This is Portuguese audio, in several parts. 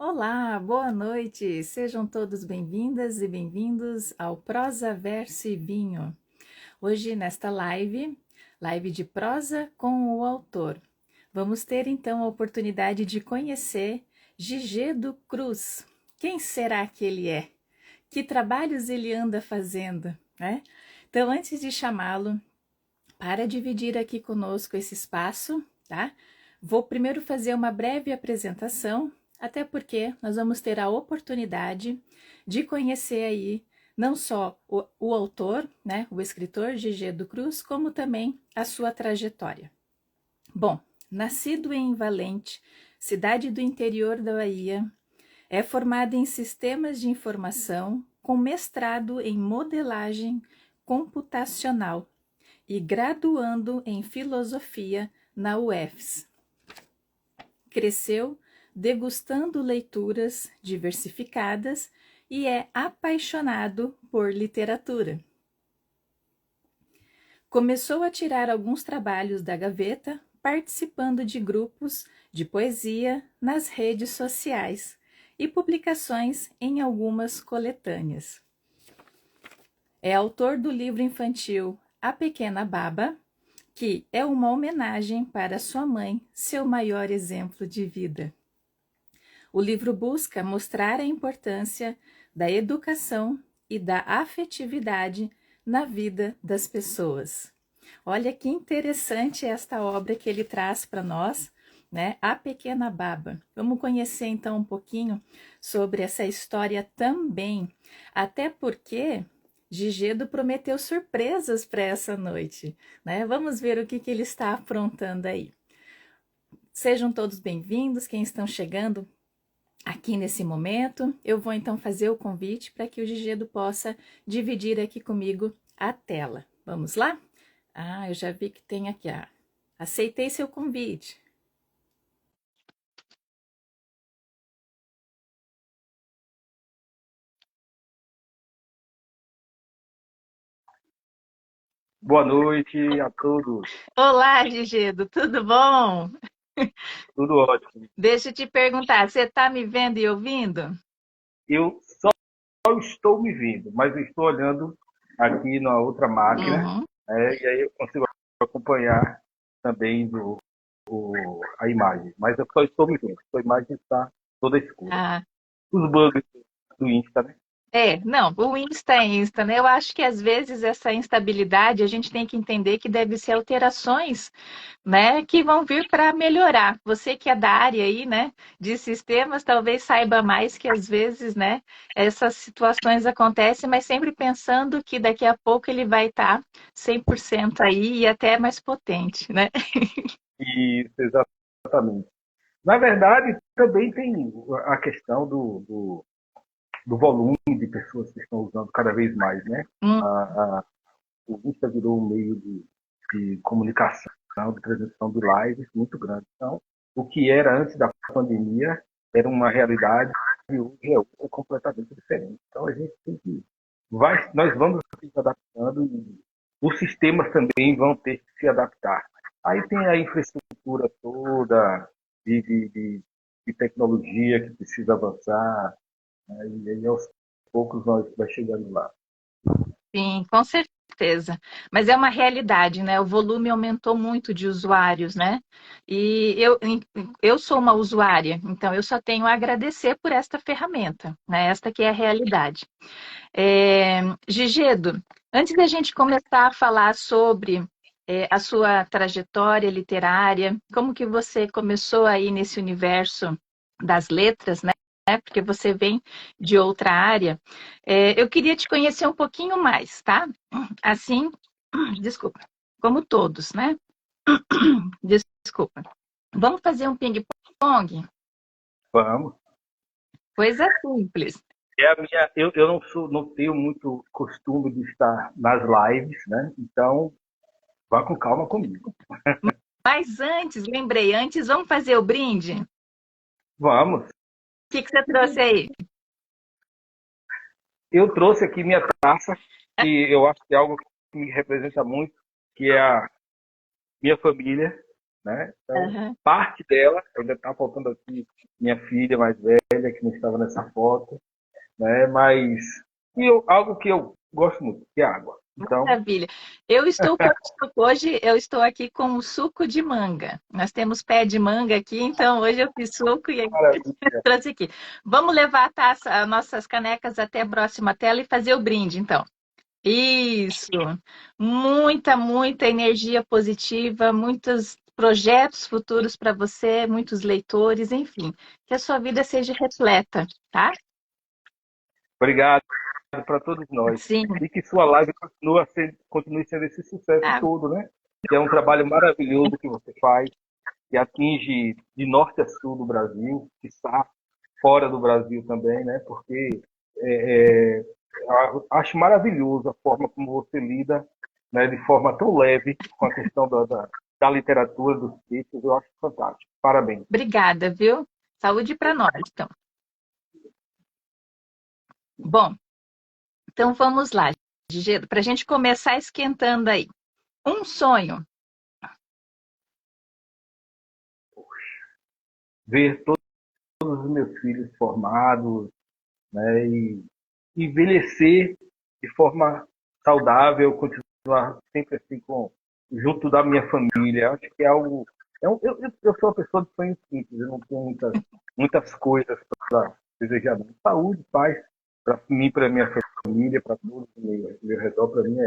Olá, boa noite! Sejam todos bem-vindas e bem-vindos ao Prosa, Verso e Vinho. Hoje, nesta live de prosa com o autor, vamos ter então a oportunidade de conhecer Gigedo Cruz. Quem será que ele é? Que trabalhos ele anda fazendo, né? Então, antes de chamá-lo para dividir aqui conosco esse espaço, tá? Vou primeiro fazer uma breve apresentação, até porque nós vamos ter a oportunidade de conhecer aí não só o autor, né, o escritor Gigedo Cruz, como também a sua trajetória. Bom, nascido em Valente, cidade do interior da Bahia, é formado em sistemas de informação com mestrado em modelagem computacional e graduando em filosofia na UFS. Cresceu degustando leituras diversificadas e é apaixonado por literatura. Começou a tirar alguns trabalhos da gaveta, participando de grupos de poesia nas redes sociais e publicações em algumas coletâneas. É autor do livro infantil A Pequena Baba, que é uma homenagem para sua mãe, seu maior exemplo de vida. O livro busca mostrar a importância da educação e da afetividade na vida das pessoas. Olha que interessante esta obra que ele traz para nós, né? A Pequena Baba. Vamos conhecer então um pouquinho sobre essa história também, até porque Gigedo prometeu surpresas para essa noite, né? Vamos ver o que ele está aprontando aí. Sejam todos bem-vindos, quem estão chegando aqui nesse momento. Eu vou então fazer o convite para que o Gigedo possa dividir aqui comigo a tela. Vamos lá? Ah, eu já vi que tem aqui, aceitei seu convite. Boa noite a todos. Olá, Gigedo, tudo bom? Tudo ótimo. Deixa eu te perguntar, você está me vendo e ouvindo? Eu só estou me vendo, mas eu estou olhando aqui na outra máquina, Uhum. e aí eu consigo acompanhar também a imagem. Mas eu só estou me vendo. A imagem está toda escura. Ah, Os bugs do Insta, né? não, o Insta é Insta, né? Eu acho que às vezes essa instabilidade a gente tem que entender que deve ser alterações, né, que vão vir para melhorar. Você que é da área aí, né, de sistemas, talvez saiba mais que às vezes, né, essas situações acontecem, mas sempre pensando que daqui a pouco ele vai estar 100% aí e até mais potente, né? Isso, exatamente. Na verdade, também tem a questão do volume de pessoas que estão usando cada vez mais, né? Hum, O Insta virou um meio de comunicação, de transmissão de lives muito grande. Então, o que era antes da pandemia era uma realidade e hoje é outra completamente diferente. Então, a gente tem que nós vamos se adaptando e os sistemas também vão ter que se adaptar. Aí tem a infraestrutura toda de tecnologia que precisa avançar, né? E aí aos poucos nós vai chegando lá. sim, com certeza. Mas é uma realidade, né? O volume aumentou muito de usuários, né? E eu sou uma usuária, então eu só tenho a agradecer por esta ferramenta, né? Esta que é a realidade. Gigedo, antes da gente começar a falar sobre a sua trajetória literária, como que você começou aí nesse universo das letras, né? Porque você vem de outra área. Eu queria te conhecer um pouquinho mais, tá? Assim, desculpa, como todos, né? Desculpa. Vamos fazer um ping-pong? Vamos. Coisa simples. Eu não tenho muito costume de estar nas lives, né? Então, vá com calma comigo. Mas antes, lembrei, antes vamos fazer o brinde? O Vamos. que você trouxe aí? Eu trouxe aqui minha taça, que eu acho que é algo que me representa muito, que é a minha família. né? Então, Aham. parte dela, ainda está faltando aqui minha filha mais velha, que não estava nessa foto, né? Mas algo que eu gosto muito, que é água. Então, Maravilha. Eu estou com suco hoje, eu estou aqui com um suco de manga. Nós temos pé de manga aqui, então hoje eu fiz suco e maravilha. trouxe aqui. Vamos levar a taça, as nossas canecas até a próxima tela e fazer o brinde, então. Isso. Muita, muita energia positiva, muitos projetos futuros para você, muitos leitores, enfim, que a sua vida seja repleta, tá? Obrigado para todos nós. Sim. E que sua live continue sendo esse sucesso Ah, todo, né? Que é um trabalho maravilhoso que você faz, que atinge de norte a sul do Brasil, que está fora do Brasil também, né? Porque eu acho maravilhoso a forma como você lida, né, de forma tão leve com a questão da literatura, dos textos. Eu acho fantástico. Parabéns. obrigada, viu? Saúde para nós, então. Bom, então vamos lá, para a gente começar esquentando aí. Um sonho. Ver todos os meus filhos formados, né, e envelhecer de forma saudável, continuar sempre assim junto da minha família. Acho que é algo. Eu sou uma pessoa de sonhos simples, eu não tenho muitas coisas para desejar. Não. Saúde, paz, para mim, para minha família, para todos ao meu redor, para mim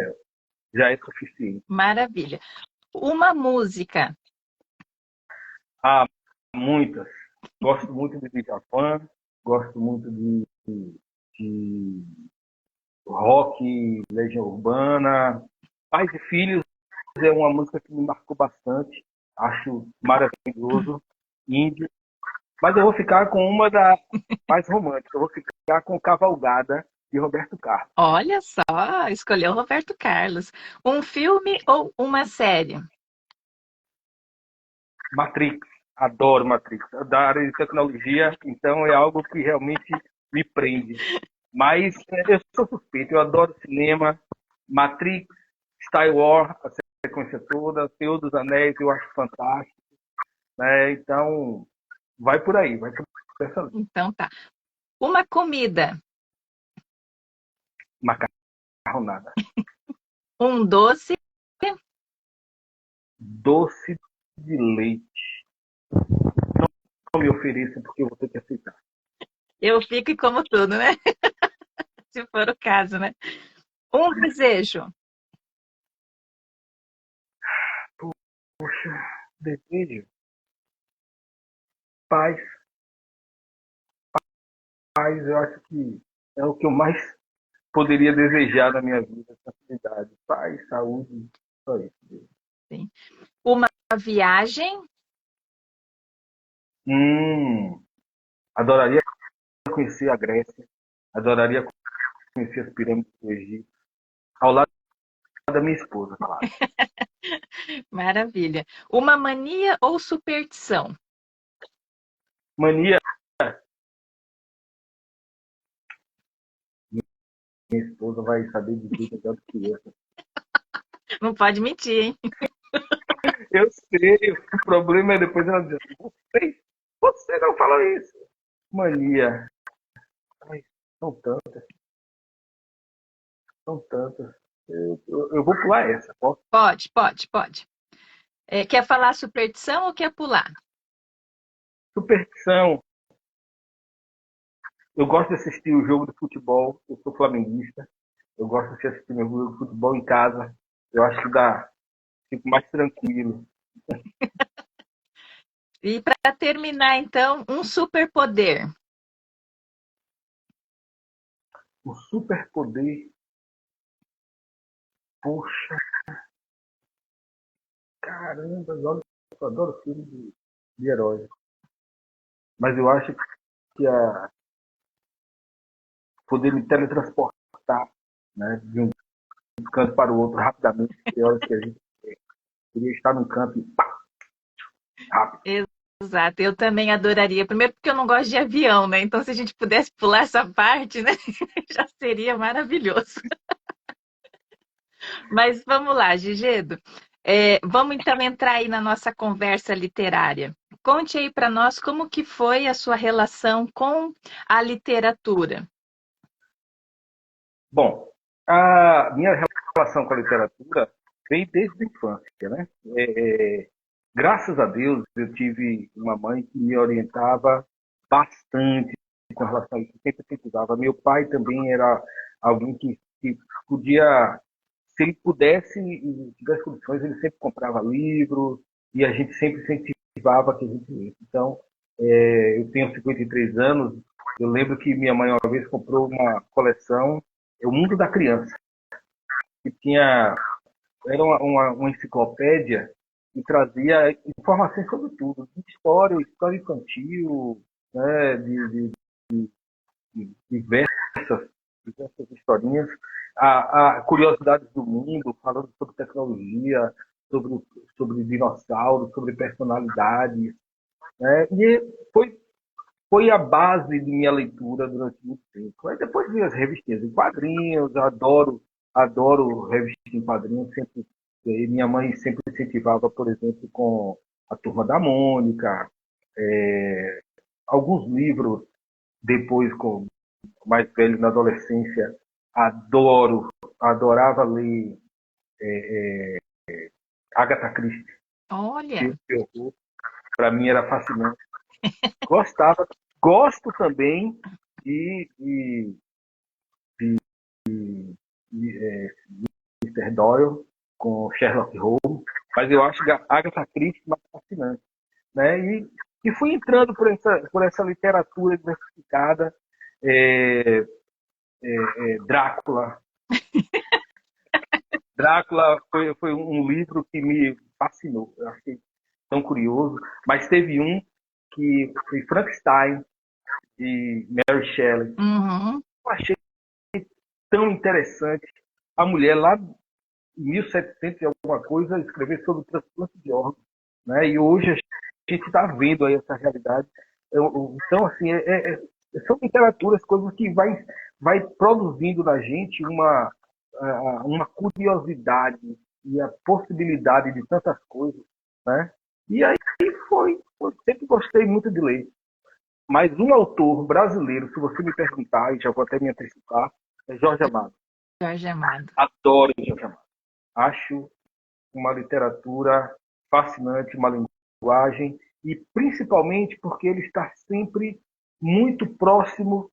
já é suficiente. Maravilha. Uma música. Há muitas. Gosto muito de Djavan, gosto muito de rock, Legião Urbana. Pais e Filhos é uma música que me marcou bastante. Acho maravilhoso. Índio. Mas eu vou ficar com uma da mais romântica. Eu vou ficar com Cavalgada, de Roberto Carlos. Olha só, escolheu Roberto Carlos. Um filme ou uma série? Matrix. Adoro Matrix. Da área de tecnologia, então é algo que realmente me prende. Mas eu sou suspeito. Eu adoro cinema. Matrix, Star Wars, a sequência toda, Senhor dos Anéis, eu acho fantástico. Né? Então, vai por aí, vai por essa linha. Então tá. Uma comida. Macarronada. Um doce. Doce de leite. Não me ofereça porque eu vou ter que aceitar. Eu fico e como tudo, né? Se for o caso, né? Um desejo. Poxa, desejo. Paz. Paz, eu acho que é o que eu mais poderia desejar na minha vida, tranquilidade. Paz, saúde, só isso. Sim. Uma viagem. Adoraria conhecer a Grécia. Adoraria conhecer as pirâmides do Egito. Ao lado da minha esposa, claro. Maravilha. Uma mania ou superstição? Mania. Minha esposa vai saber de tudo melhor do que eu. Não pode mentir, hein? Eu sei, o problema é depois ela dizer, você não falou isso. Mania. Ai, são tantas, são tantas. Eu vou pular essa, posso? Pode. Quer falar superstição ou quer pular? Superstição. Eu gosto de assistir o jogo de futebol, eu sou flamenguista. Eu gosto de assistir meu jogo de futebol em casa. Eu acho que fico mais tranquilo. E para terminar, então, um superpoder. O superpoder, poxa, caramba, eu adoro filme de heróis. Mas eu acho que poder me teletransportar, né, de um canto para o outro rapidamente, tem horas que a gente queria estar num canto e pá, rápido. Exato, eu também adoraria. Primeiro porque eu não gosto de avião, né? Então, se a gente pudesse pular essa parte, né? Já seria maravilhoso. Mas vamos lá, Gigedo. Vamos então entrar aí na nossa conversa literária. Conte aí para nós como que foi a sua relação com a literatura. Bom, a minha relação com a literatura veio desde a infância, né? Graças a Deus, eu tive uma mãe que me orientava bastante com relação a isso, sempre incentivava. Meu pai também era alguém que podia, se ele pudesse e tivesse condições, ele sempre comprava livros e a gente sempre incentivava que a gente lesse. Então, eu tenho 53 anos, eu lembro que minha mãe uma vez comprou uma coleção, O Mundo da Criança, que tinha era uma enciclopédia que trazia informações sobre tudo, de história, história infantil, né, de diversas historinhas, a curiosidades do mundo, falando sobre tecnologia, sobre, sobre dinossauros, sobre personalidades, né, e foi a base de minha leitura durante muito tempo. Aí depois vi as revistinhas em quadrinhos, adoro revistas em quadrinhos, sempre, minha mãe sempre incentivava, por exemplo, com a Turma da Mônica, alguns livros, depois com mais velho na adolescência, adorava ler Agatha Christie, Olha, para mim era fascinante. Gostava, gosto também de Mr. Doyle com Sherlock Holmes, mas eu acho a Agatha Christie mais fascinante, né? E fui entrando por essa literatura diversificada, é, Drácula. Drácula foi um livro que me fascinou, eu achei tão curioso, mas teve um que foi Frankenstein, de Mary Shelley. uhum. Eu achei tão interessante. A mulher lá 1700 e alguma coisa, escrever sobre o transplante de órgãos, né? E hoje a gente está vendo aí essa realidade. Então, assim, são literaturas, coisas que vai produzindo na gente uma curiosidade e a possibilidade de tantas coisas, né? E aí eu sempre gostei muito de ler. Mas um autor brasileiro, se você me perguntar, e já vou até me antecipar, é Jorge Amado. Jorge Amado. Adoro Jorge Amado. Acho uma literatura fascinante, uma linguagem, e principalmente porque ele está sempre muito próximo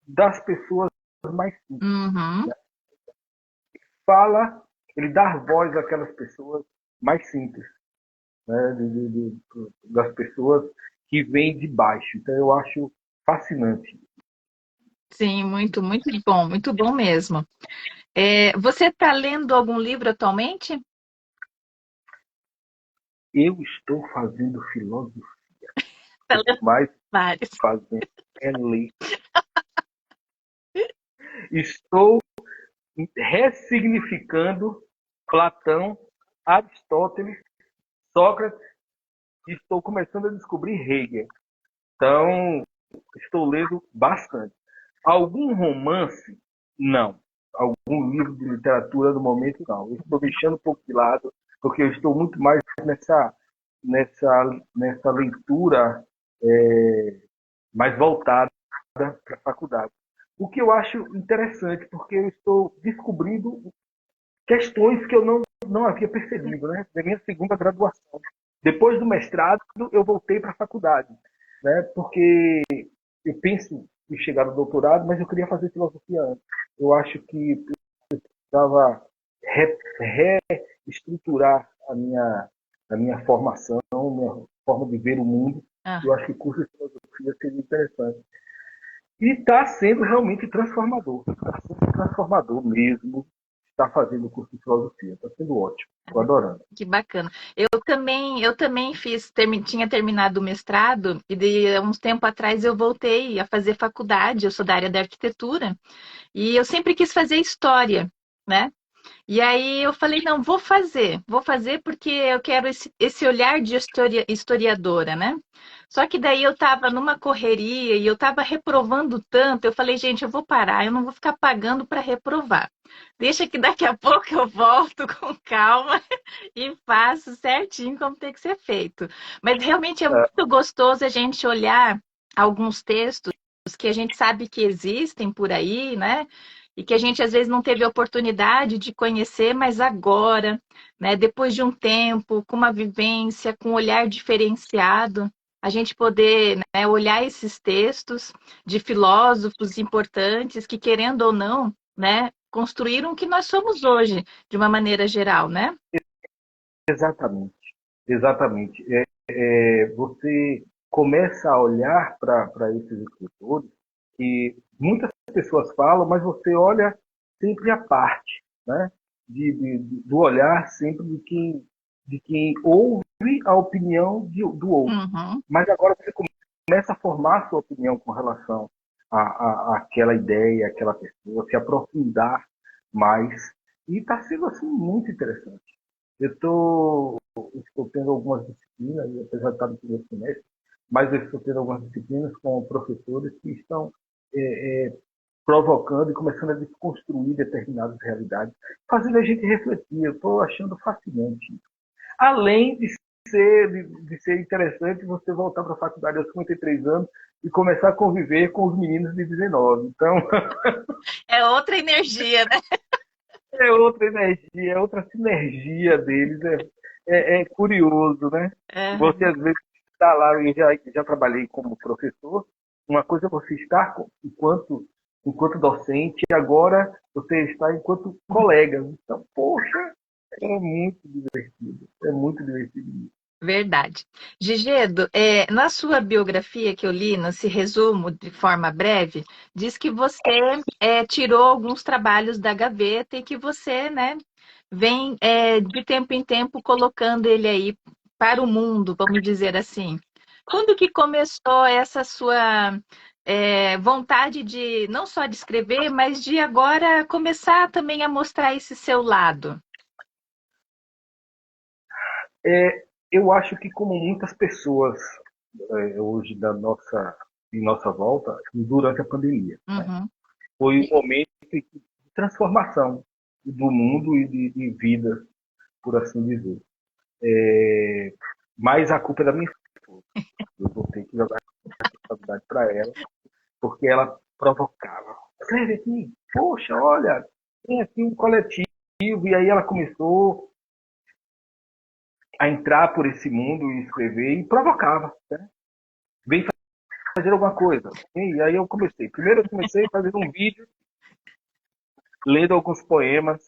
das pessoas mais simples. Uhum. Fala, ele dá voz àquelas pessoas mais simples, né, das pessoas que vêm de baixo. Então eu acho fascinante. Sim, muito bom mesmo. Você está lendo algum livro atualmente? Eu estou fazendo filosofia, Está o que lendo mais vários. fazendo é ler. Estou ressignificando Platão, Aristóteles, Sócrates, e estou começando a descobrir Hegel. Então, estou lendo bastante. Algum romance? Não. Algum livro de literatura no momento? Não. Eu estou deixando um pouco de lado, porque eu estou muito mais nessa leitura mais voltada para a faculdade. O que eu acho interessante, porque eu estou descobrindo questões que eu não havia percebido, né? Da minha segunda graduação. Depois do mestrado, eu voltei para a faculdade, né? Porque eu penso em chegar no doutorado, mas eu queria fazer filosofia antes. Eu acho que precisava reestruturar a minha formação, a minha forma de ver o mundo. Eu Ah, acho que o curso de filosofia seria interessante. E está sendo realmente transformador. Está sendo transformador mesmo estar fazendo o curso de filosofia. Está sendo ótimo. Estou adorando. que bacana. Eu também tinha terminado o mestrado e de uns tempo atrás eu voltei a fazer faculdade. Eu sou da área da arquitetura e eu sempre quis fazer história, né? E aí eu falei, não, vou fazer porque eu quero esse olhar de historiadora, né? Só que daí eu estava numa correria e eu estava reprovando tanto, eu falei, gente, eu vou parar, eu não vou ficar pagando para reprovar. Deixa que daqui a pouco eu volto com calma e faço certinho como tem que ser feito. Mas realmente é É, muito gostoso a gente olhar alguns textos que a gente sabe que existem por aí, né? E que a gente às vezes não teve a oportunidade de conhecer, mas agora, né, depois de um tempo, com uma vivência, com um olhar diferenciado, a gente poder, né, olhar esses textos de filósofos importantes que, querendo ou não, né, construíram o que nós somos hoje, de uma maneira geral, né? exatamente, exatamente. Você começa a olhar para esses escritores que muitas pessoas falam, mas você olha sempre a parte, né? Do olhar sempre de quem ouve a opinião do outro. Uhum. Mas agora você começa a formar a sua opinião com relação àquela ideia, àquela pessoa, se aprofundar mais. E está sendo assim muito interessante. Estou tendo algumas disciplinas, apesar de estar no primeiro semestre, mas eu estou tendo algumas disciplinas com professores que estão provocando e começando a desconstruir determinadas realidades, fazendo a gente refletir. Eu estou achando fascinante. Além de ser interessante você voltar para a faculdade aos 53 anos e começar a conviver com os meninos de 19. Então, É outra energia, né? é outra energia, é outra sinergia deles. É curioso, né? Você, Uhum. às vezes, está lá, eu já trabalhei como professor. Uma coisa é você estar enquanto docente, e agora você está enquanto colega. Então, poxa, é muito divertido. É muito divertido. Verdade. Gigedo, na sua biografia que eu li, nesse resumo de forma breve, diz que você tirou alguns trabalhos da gaveta e que você, né, vem de tempo em tempo colocando ele aí para o mundo, vamos dizer assim. Quando que começou essa sua vontade de não só de escrever, mas de agora começar também a mostrar esse seu lado? Eu acho que como muitas pessoas hoje em nossa volta, durante a pandemia, né? Uhum. Foi um momento de transformação do mundo e de vida, por assim dizer. Mas a culpa é da minha esposa. Eu vou ter que jogar a responsabilidade para ela, porque ela provocava. Escreve aqui, poxa, olha, tem aqui um coletivo, e aí ela começou a entrar por esse mundo e escrever e provocava, né? Vem fazer alguma coisa. E aí eu comecei. Primeiro eu comecei fazendo um vídeo, lendo alguns poemas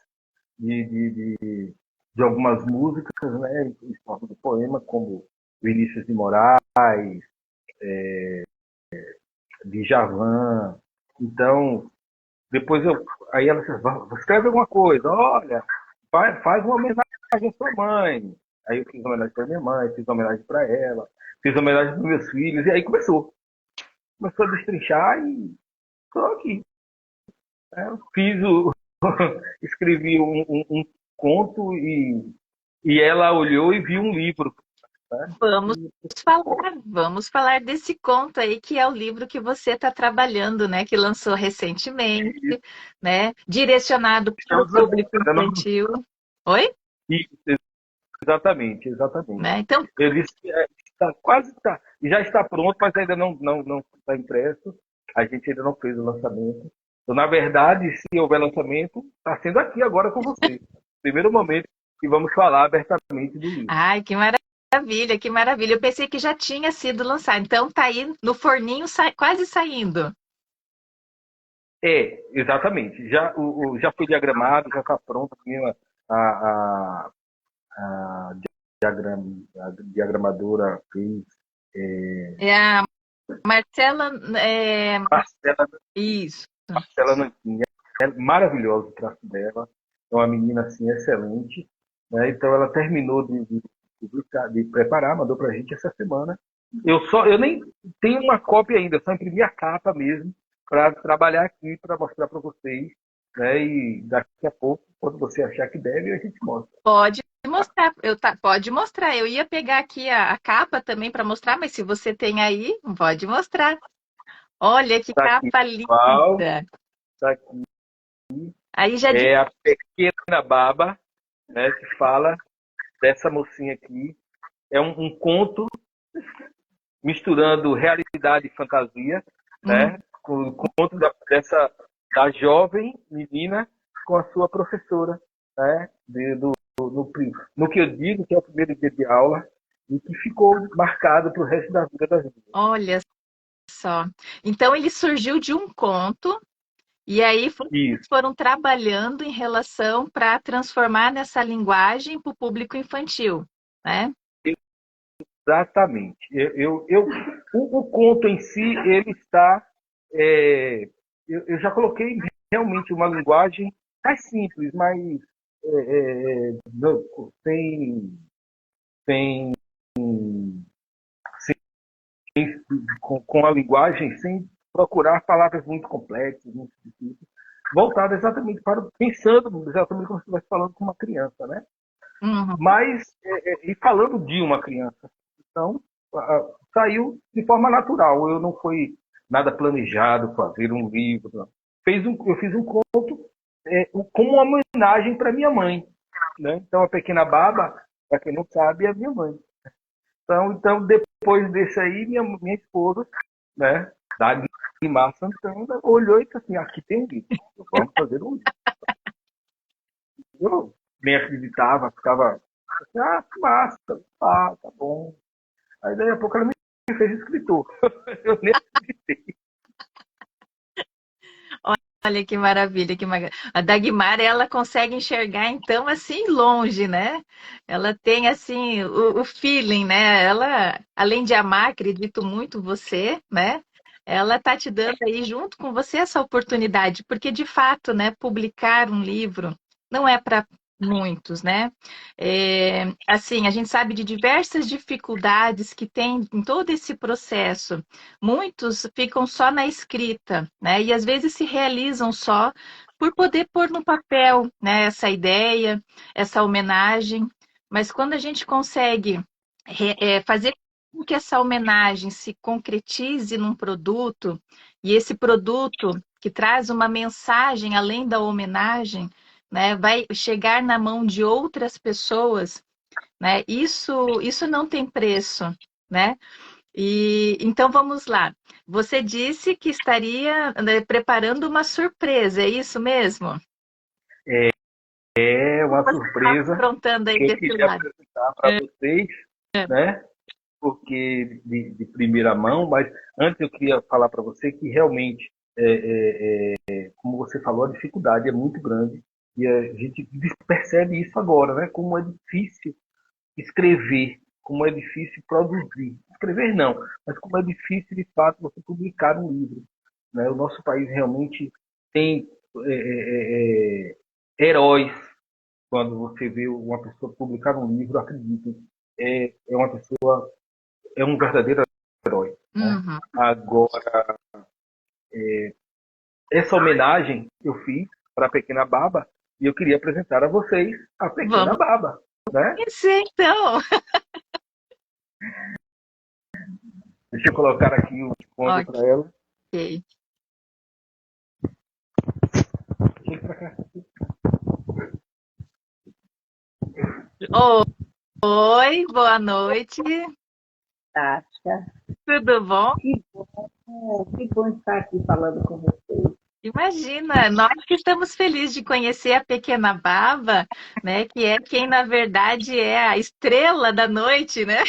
de, de, de, de algumas músicas, né, em forma de poema, como Vinícius de Moraes, de Djavan. Então, depois aí ela disse, escreve alguma coisa, olha, faz uma homenagem à sua mãe. Aí eu fiz uma homenagem para minha mãe, fiz uma homenagem para ela, fiz uma homenagem para meus filhos, e aí começou a destrinchar e estou aqui. Né? Escrevi um conto e ela olhou e viu um livro. Né? Vamos E, vamos falar desse conto aí, que é o livro que você está trabalhando, né? Que lançou recentemente, né? Direcionado para o estamos lançando, público infantil. Oi? exatamente, exatamente. Né? Então, Ele está quase está, já está pronto, mas ainda não está impresso. A gente ainda não fez o lançamento. Então, na verdade, se houver lançamento, está sendo aqui agora com você. Primeiro momento que vamos falar abertamente do livro. ai, que maravilha, que maravilha. Eu pensei que já tinha sido lançado. Então, tá aí no forninho, quase saindo. Exatamente. Já foi diagramado, já está pronto. A, a, a, a diagramadora fez. É a Marcela, Marcela, isso. Marcela Nanquinha, é maravilhoso o traço dela. É uma menina assim excelente. Né? Então ela terminou de preparar, mandou para a gente essa semana. Eu nem tenho uma cópia ainda, só imprimi a capa mesmo para trabalhar aqui para mostrar para vocês. né? E daqui a pouco, quando você achar que deve, a gente mostra. Pode mostrar, pode mostrar. Eu ia pegar aqui a capa também para mostrar, mas se você tem aí, pode mostrar. Olha que Tá aqui, capa pessoal. linda. Tá aqui. Aí já É a Pequena Baba, né? Que fala dessa mocinha aqui. É um conto misturando realidade e fantasia, hum, né? Com o conto da jovem menina com a sua professora, né? No que eu digo que é o primeiro dia de aula e que ficou marcado para o resto da vida das duas. olha só. Então ele surgiu de um conto e aí Isso, foram trabalhando em relação para transformar nessa linguagem para o público infantil, né? exatamente. O conto em si, ele está. é, eu já coloquei realmente uma linguagem mais simples, mais. Não, sem, com a linguagem, sem procurar palavras muito complexas, muito difíceis, voltada exatamente para. Pensando exatamente como se estivesse falando com uma criança, né? Uhum. Mas, e falando de uma criança. Então, saiu de forma natural. Eu não foi nada planejado fazer um livro. Não. Eu fiz um conto como uma homenagem para minha mãe. Né? Então, a Pequena Baba, para quem não sabe, é a minha mãe. Então depois desse aí, minha esposa, né, Dagmar Santana, olhou e disse assim, aqui tem um livro, vamos fazer um livro. Eu nem acreditava, ficava assim, que massa, tá bom. Aí daí a pouco ela me fez escritor. Eu nem acreditei. Olha que maravilha, que maravilha. A Dagmar, ela consegue enxergar, então, assim, longe, né? Ela tem, assim, o feeling, né? Ela, além de amar, acredito muito você, né? Ela tá te dando aí, junto com você, essa oportunidade, porque, de fato, né, publicar um livro não é para muitos, né? Assim, a gente sabe de diversas dificuldades que tem em todo esse processo. Muitos ficam só na escrita, né? E às vezes se realizam só por poder pôr no papel, né, essa ideia, essa homenagem. Mas quando a gente consegue fazer com que essa homenagem se concretize num produto, e esse produto que traz uma mensagem além da homenagem, né, vai chegar na mão de outras pessoas, né? Isso não tem preço, né? E então vamos lá. Você disse que estaria, né, preparando uma surpresa, é isso mesmo? É Como uma você está surpresa aprontando aí que eu desse queria lado? apresentar para vocês, né? Porque de primeira mão, mas antes eu queria falar para você que realmente, como você falou, a dificuldade é muito grande e a gente percebe isso agora, né? Como é difícil escrever, como é difícil produzir. Escrever não, mas como é difícil de fato você publicar um livro. Né? O nosso país realmente tem é, é, heróis. Quando você vê uma pessoa publicar um livro, acreditem, é uma pessoa, é um verdadeiro herói. Né? Uhum. Agora, essa homenagem eu fiz para a Pequena Baba e eu queria apresentar a vocês a Pequena Vamos Baba. Né? conhecer, então. Deixa eu colocar aqui o conto para ela. Ok. Chega pra cá. Oi, boa noite. Tática. Tudo bom? Que bom estar aqui falando com vocês. Imagina, nós que estamos felizes de conhecer a pequena Baba, né? Que é quem, na verdade, é a estrela da noite, né?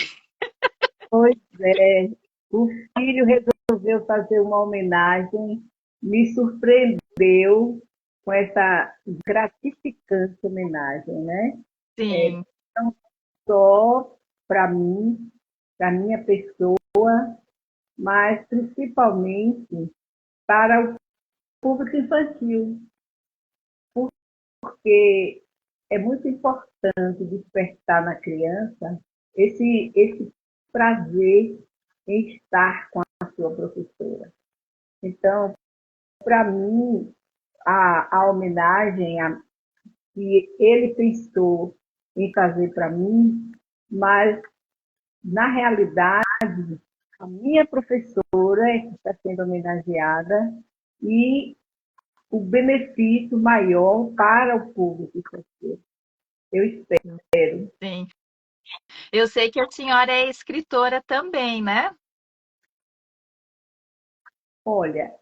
Pois é, o filho resolveu fazer uma homenagem, me surpreendeu com essa gratificante homenagem, né? Sim. Não só para mim, para minha pessoa, mas principalmente para o público infantil, porque é muito importante despertar na criança esse prazer em estar com a sua professora. Então, para mim, a homenagem que ele pensou em fazer para mim, mas, na realidade, a minha professora é que está sendo homenageada e o benefício maior para o público escoceiro. Eu espero. Sim. Eu sei que a senhora é escritora também, né? Olha,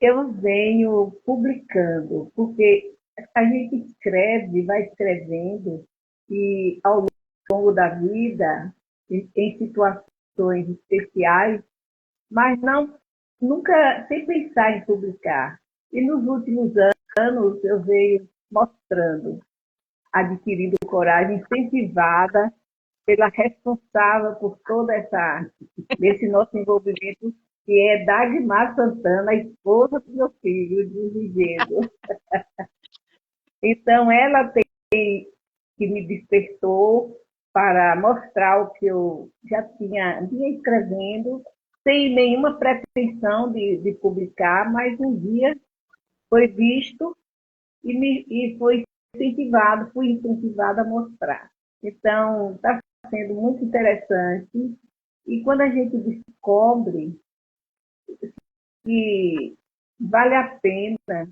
eu venho publicando, porque a gente escreve, vai escrevendo, e ao longo da vida, em situações especiais, mas não, nunca sem pensar em publicar. E nos últimos anos eu venho mostrando, adquirindo coragem, incentivada pela responsável por toda desse nosso envolvimento, que é Dagmar Santana, a esposa do meu filho, de Vigedo. Então, ela tem que me despertou para mostrar o que eu já vinha escrevendo, sem nenhuma pretensão de publicar, mas um dia foi visto e foi fui incentivada a mostrar. Então, está sendo muito interessante. E quando a gente descobre que vale a pena,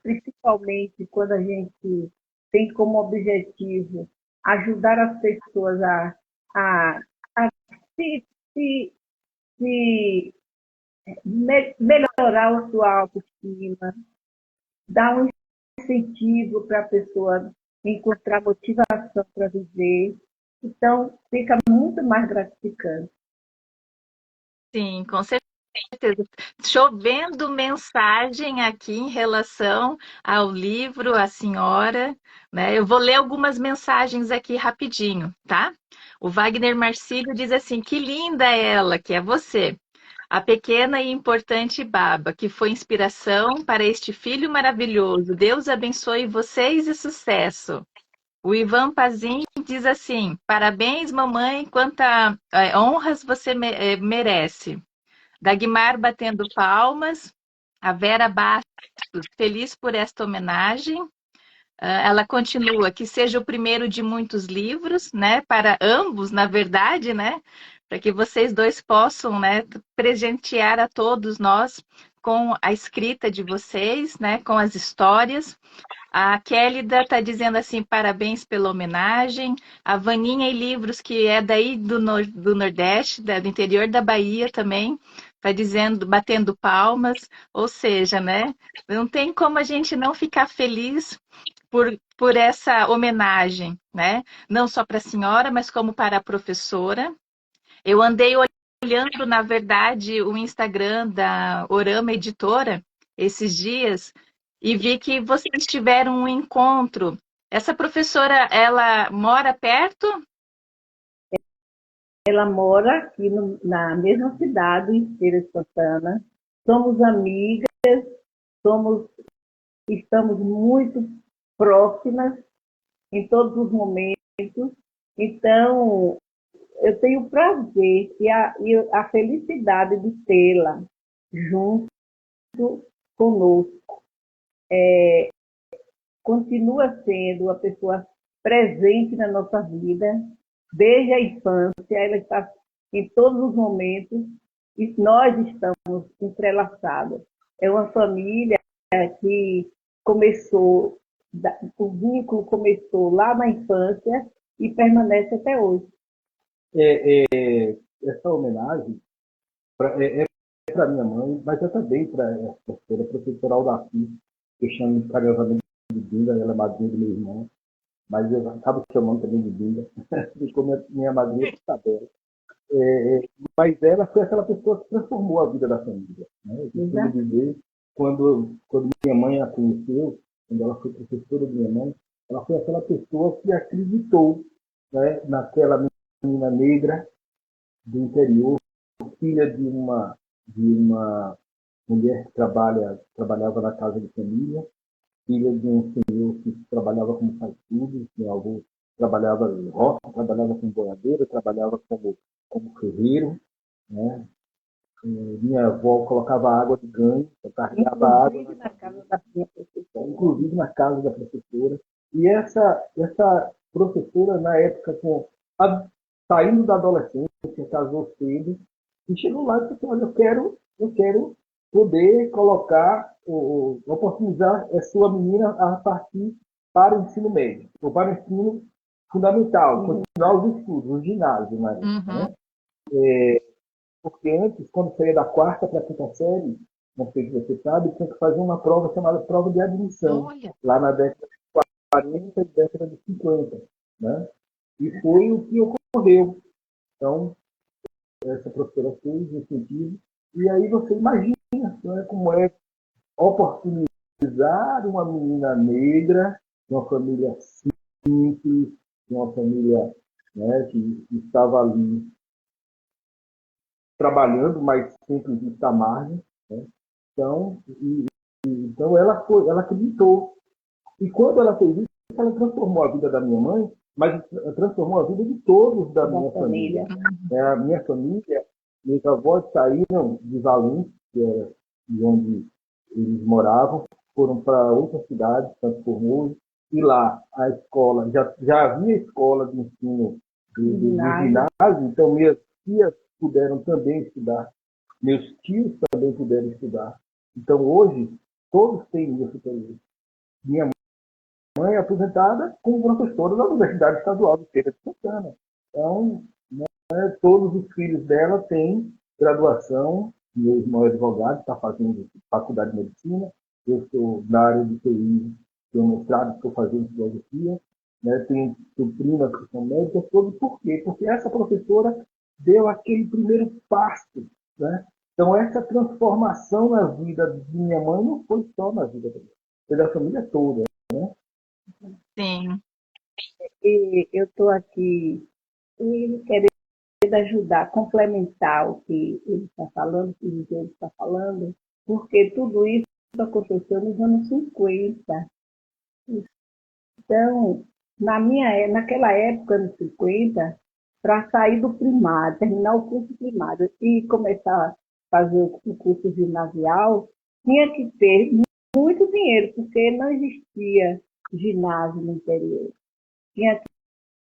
principalmente quando a gente tem como objetivo ajudar as pessoas a, a se, se, se melhorar a sua autoestima, dar um incentivo para a pessoa encontrar motivação para viver. Então, fica muito mais gratificante. Sim, com certeza. Chovendo mensagem aqui em relação ao livro, a senhora, né? Eu vou ler algumas mensagens aqui rapidinho, tá? O Wagner Marcílio diz assim: que linda ela, que é você. A pequena e importante Baba, que foi inspiração para este filho maravilhoso. Deus abençoe vocês e sucesso. O Ivan Pazin diz assim: parabéns, mamãe, quanta honras você merece. Dagmar batendo palmas. A Vera Bastos, feliz por esta homenagem. Ela continua: que seja o primeiro de muitos livros, né? Para ambos, na verdade, né? Para que vocês dois possam, né, presentear a todos nós com a escrita de vocês, né? Com as histórias. A Kélida está dizendo assim: parabéns pela homenagem. A Vaninha e Livros, que é daí do Nordeste, do interior da Bahia também, está dizendo, batendo palmas. Ou seja, né? Não tem como a gente não ficar feliz por essa homenagem, né? Não só para a senhora, mas como para a professora. Eu andei olhando, na verdade, o Instagram da Orama Editora esses dias e vi que vocês tiveram um encontro. Essa professora, ela mora perto? Ela mora aqui na mesma cidade, em Feira de Santana. Somos amigas, somos, estamos muito próximas em todos os momentos. Então, eu tenho o prazer e a felicidade de tê-la junto conosco. Continua sendo uma pessoa presente na nossa vida, desde a infância, ela está em todos os momentos e nós estamos entrelaçados. É uma família que começou, o vínculo começou lá na infância e permanece até hoje. Essa homenagem é para minha mãe, mas é também para a professora Aldaci, que eu chamo carinhosamente de Binda, ela é madrinha do meu irmão, mas eu acabo chamando também de Binda, como minha madrinha é Isabela. Mas ela foi aquela pessoa que transformou a vida da família. Né? Eu costumo dizer, quando minha mãe a conheceu, quando ela foi professora de minha mãe, ela foi aquela pessoa que acreditou, né, naquela menina negra do interior, filha de uma mulher que trabalhava na casa de família, filha de um senhor que trabalhava como faz tudo, meu avô trabalhava em roça, trabalhava como boiadeiro, trabalhava como ferreiro, né? Minha avó colocava água de ganho, eu carregava água Inclusive na casa da minha professora. inclusive na casa da professora. E essa professora, na época, saindo da adolescência, casou cedo, e chegou lá e disse: olha, eu quero poder colocar, oportunizar a sua menina a partir para o ensino médio, ou para o ensino fundamental, continuar os estudos, o ginásio, na época, Uhum. né? Porque antes, quando saía da quarta para a quinta série, não sei se você sabe, tinha que fazer uma prova chamada prova de admissão, Olha, lá na década de 40 e década de 50. Né? E foi o que ocorreu. Então, essa professora fez o incentivo. E aí você imagina, né, como é oportunizar uma menina negra, de uma família simples, de uma família, né, que estava ali trabalhando, mas sempre vista à margem. Né? Então, então ela acreditou. E quando ela fez isso, ela transformou a vida da minha mãe, mas transformou a vida de todos da minha família. A minha família, meus avós saíram de Valença, que era de onde eles moravam, foram para outra cidade, Santo Formoso, e lá a escola, já havia escola de ensino do ginásio, então minhas tias puderam também estudar, meus tios também puderam estudar. Então hoje, todos têm nível superior. Minha mãe é aposentada como professora da Universidade Estadual de Feira de Santana. Então, todos os filhos dela têm graduação. Meu irmão é advogado, está fazendo faculdade de medicina. Eu estou na área de TI, tenho mestrado, estou fazendo filosofia. Né? Tenho primas que são médicas, todos. Por quê? Porque essa professora deu aquele primeiro passo. Né? Então, essa transformação na vida de minha mãe não foi só na vida dela, foi da família toda. Né? sim. E eu estou aqui querendo ajudar, complementar o que ele está falando, o que o Miguel está falando, porque tudo isso aconteceu nos anos 50. Então, naquela época, anos 50, para sair do primário, terminar o curso primário e começar a fazer o curso ginasial, tinha que ter muito dinheiro, porque não existia ginásio no interior. Tinha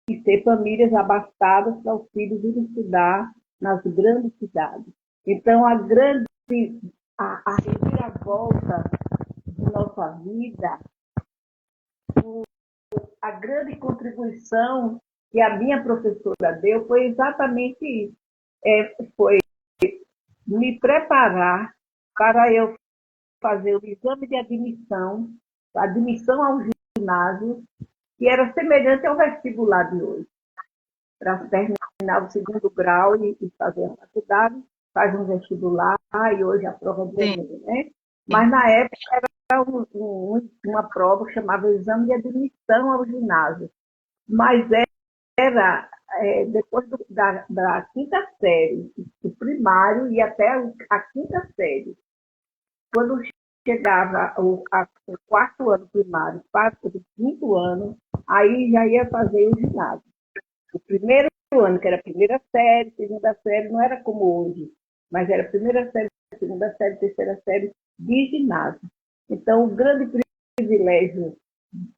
que ter famílias abastadas para os filhos irem estudar nas grandes cidades. Então, a reviravolta de nossa vida, a grande contribuição que a minha professora deu foi exatamente isso. Foi me preparar para eu fazer o exame de admissão ao ginásio, que era semelhante ao vestibular de hoje. Para terminar o segundo grau e fazer a faculdade, faz um vestibular, e hoje a prova do Enem, né? Mas na época era uma prova que chamava Exame de Admissão ao Ginásio. Mas era depois da quinta série, do primário e até a quinta série. Quando chegava o quarto ano primário, o quinto ano, aí já ia fazer o ginásio. O primeiro ano, que era a primeira série, segunda série, não era como hoje, mas era a primeira série, segunda série, terceira série de ginásio. Então, o grande privilégio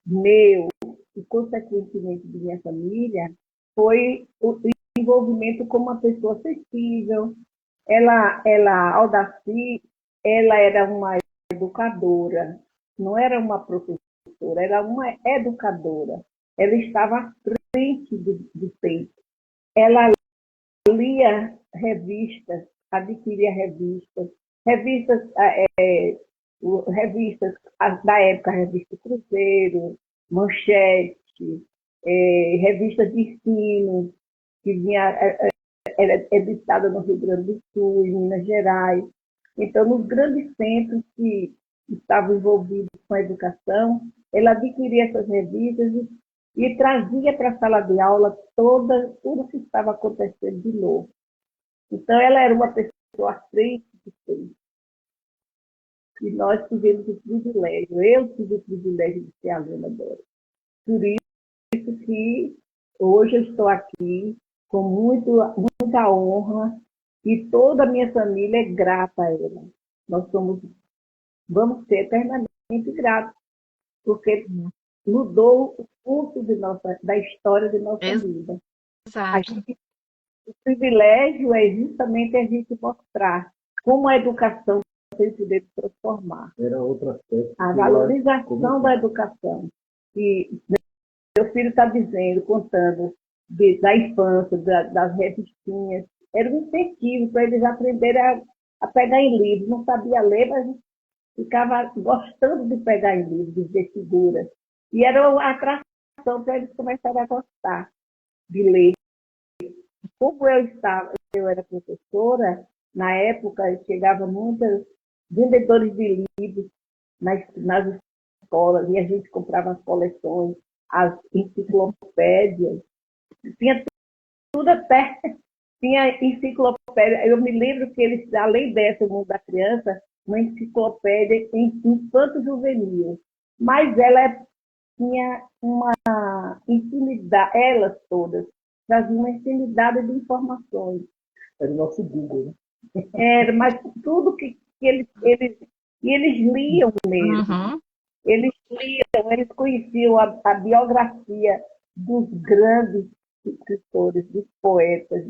meu e, consequentemente, de minha família foi o envolvimento com uma pessoa sensível. Aldaci, ela era uma educadora, não era uma professora, era uma educadora. Ela estava à frente do tempo. Ela lia revistas, adquiria revistas da época, revista Cruzeiro, Manchete, revistas de ensino, que era editada no Rio Grande do Sul, em Minas Gerais. Então, nos grandes centros que estavam envolvidos com a educação, ela adquiria essas revistas e trazia para a sala de aula tudo o que estava acontecendo de novo. Então, ela era uma pessoa à frente de tempo. E nós tivemos o privilégio, eu tive o privilégio de ser aluna dela. Por isso que hoje eu estou aqui com muita honra E toda a minha família é grata a ela. Nós vamos ser eternamente gratos, porque mudou o curso da história de nossa vida. Exato. O privilégio é justamente a gente mostrar como a educação tem poder transformar. Era outro aspecto. A valorização da educação. E meu filho está dizendo, contando da infância, das revistinhas. Era um incentivo para eles aprenderem a pegar em livros. Não sabia ler, mas ficava gostando de pegar em livros, de figuras. E era uma atração para eles começarem a gostar de ler. Como eu era professora, na época chegava muitos vendedores de livros nas escolas, e a gente comprava as coleções, as enciclopédias, tinha tudo até, tinha enciclopédia. Eu me lembro que eles, além dessa, o mundo da criança, uma enciclopédia em infanto-juvenil, mas ela tinha uma infinidade, elas todas, traziam uma infinidade de informações. Era o nosso Google, né? Era, mas tudo que eles liam mesmo. Uhum. Eles liam, eles conheciam a biografia dos grandes escritores, dos poetas.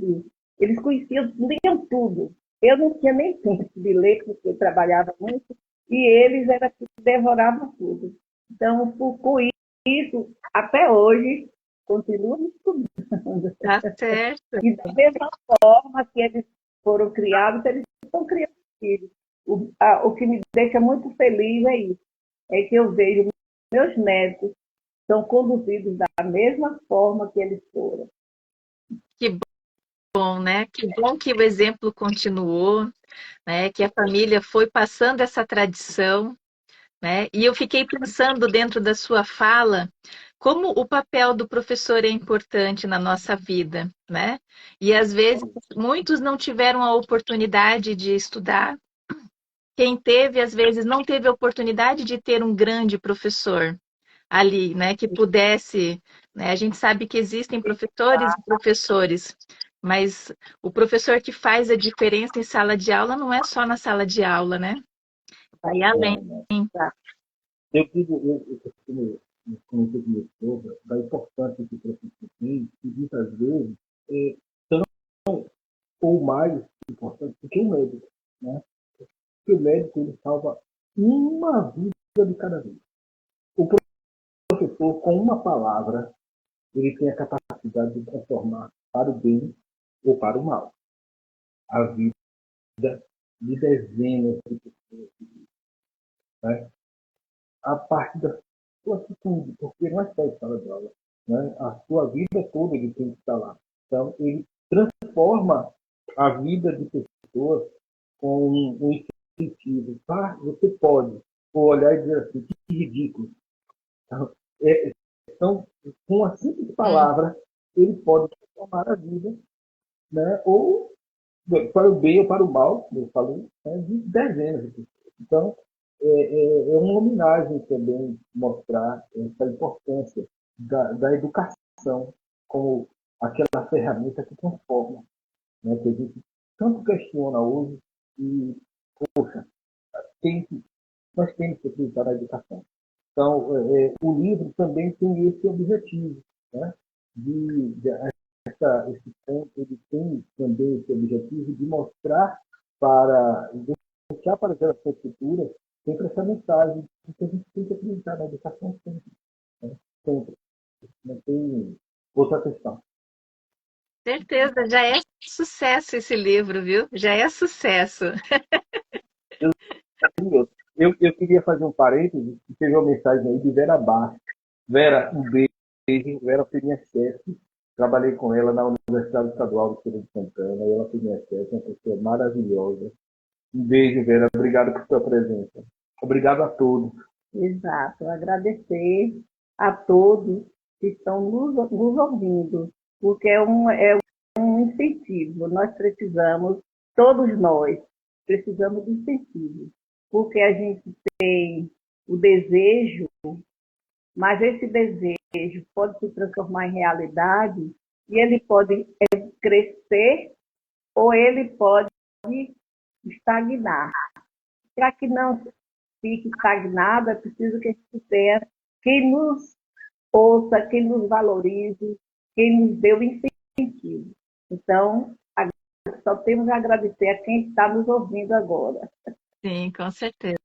Eles conheciam, liam tudo. Eu não tinha nem tempo de ler, porque eu trabalhava muito, e eles era que devoravam tudo. Então, com isso, até hoje, continuo estudando. Tá certo. E da mesma forma que eles foram criados, eles estão criando filhos. O que me deixa muito feliz é isso. É que eu vejo meus netos são conduzidos da mesma forma que eles foram. Que bom, né? Que bom que o exemplo continuou, né? Que a família foi passando essa tradição, né? E eu fiquei pensando dentro da sua fala como o papel do professor é importante na nossa vida, né? E às vezes muitos não tiveram a oportunidade de estudar. Quem teve, às vezes, não teve a oportunidade de ter um grande professor ali, né, que pudesse, né, a gente sabe que existem professores e professores, mas o professor que faz a diferença em sala de aula não é só na sala de aula, né? Vai além. Eu costumo comentar com meu sogro da importância que o professor tem, e muitas vezes é tão ou mais importante do que o médico, né? Porque o médico ele salva uma vida de cada vez. O professor, com uma palavra, ele tem a capacidade de transformar para o bem ou para o mal a vida de dezenas de pessoas, né? A parte da sua atitude, porque não é só em sala de aula, né? A sua vida toda ele tem que estar lá. Então, ele transforma a vida de pessoas com um incentivo. Ah, você pode olhar e dizer assim, que ridículo. Então, com uma simples palavra, ele pode transformar a vida, né? Ou para o bem ou para o mal, como eu falei, né? De dezenas de pessoas. Então, é uma homenagem também mostrar essa importância da educação como aquela ferramenta que transforma, né? Que a gente tanto questiona hoje e, poxa, nós temos que acreditar na educação. Então, o livro também tem esse objetivo, né? Esse ponto ele tem também esse objetivo de mostrar para deixar para as gerações futuras sempre essa mensagem de que a gente tem que acreditar na educação sempre, né? Sempre. Não tem outra questão. Certeza, já é sucesso esse livro, viu? Já é sucesso. Eu queria fazer um parênteses, que teve uma mensagem aí de Vera Bastos. Vera, um beijo. Vera foi minha chefe. Trabalhei com ela na Universidade Estadual de Feira de Santana. E ela foi minha chefe, uma pessoa maravilhosa. Um beijo, Vera. Obrigado por sua presença. Obrigado a todos. Exato. Agradecer a todos que estão nos ouvindo, porque é um incentivo. Nós precisamos, todos nós, precisamos de incentivo, porque a gente tem o desejo, mas esse desejo pode se transformar em realidade e ele pode crescer ou ele pode estagnar. Para que não fique estagnado, é preciso que a gente tenha quem nos ouça, quem nos valorize, quem nos dê o incentivo. Então, só temos a agradecer a quem está nos ouvindo agora. Sim, com certeza.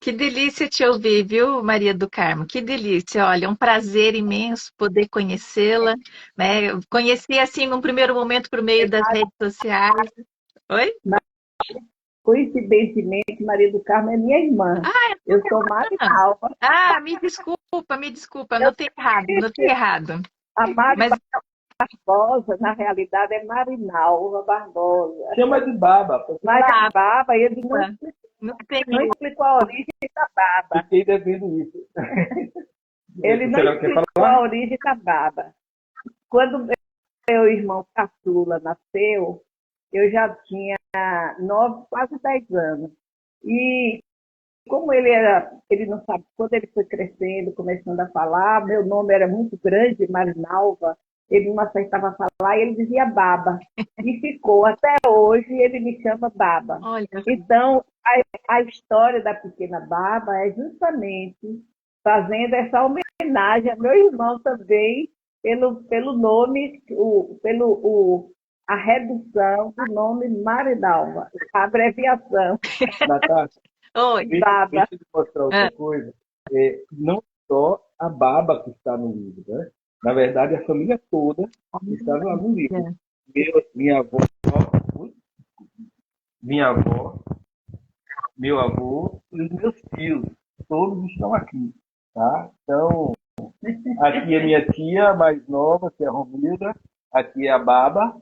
Que delícia te ouvir, viu, Maria do Carmo? Que delícia. Olha, um prazer imenso poder conhecê-la, né? Eu conheci assim num primeiro momento por meio das redes sociais. Oi? Coincidentemente, Maria do Carmo é minha irmã. Ah, Eu sou Marinalva. me desculpa, anotei errado. A Mari Mas Barbosa, na realidade, é Marinalva Barbosa. Chama de Baba. Mas a Baba, ele não tem não explicou a origem da Baba. Fiquei devendo isso. Ele não Será que quer explicou a origem da Baba. Quando meu irmão caçula nasceu, eu já tinha 9, quase 10 anos. E como ele não sabe, quando ele foi crescendo, começando a falar, meu nome era muito grande, Marinalva, ele não aceitava falar e ele dizia Baba. E ficou, até hoje ele me chama Baba. Olha, Então, a história da pequena Baba é justamente fazendo essa homenagem a meu irmão também, pelo nome, a redução do nome Marinalva, a abreviação. Natasha, oi. Baba. deixa eu te mostrar outra coisa. Não só a Baba que está no livro, né? Na verdade, a família toda está lá no livro. Minha avó, minha avó, meu avô e os meus tios, todos estão aqui, tá? Então, aqui é minha tia mais nova, que é a Romilda, aqui é a Baba,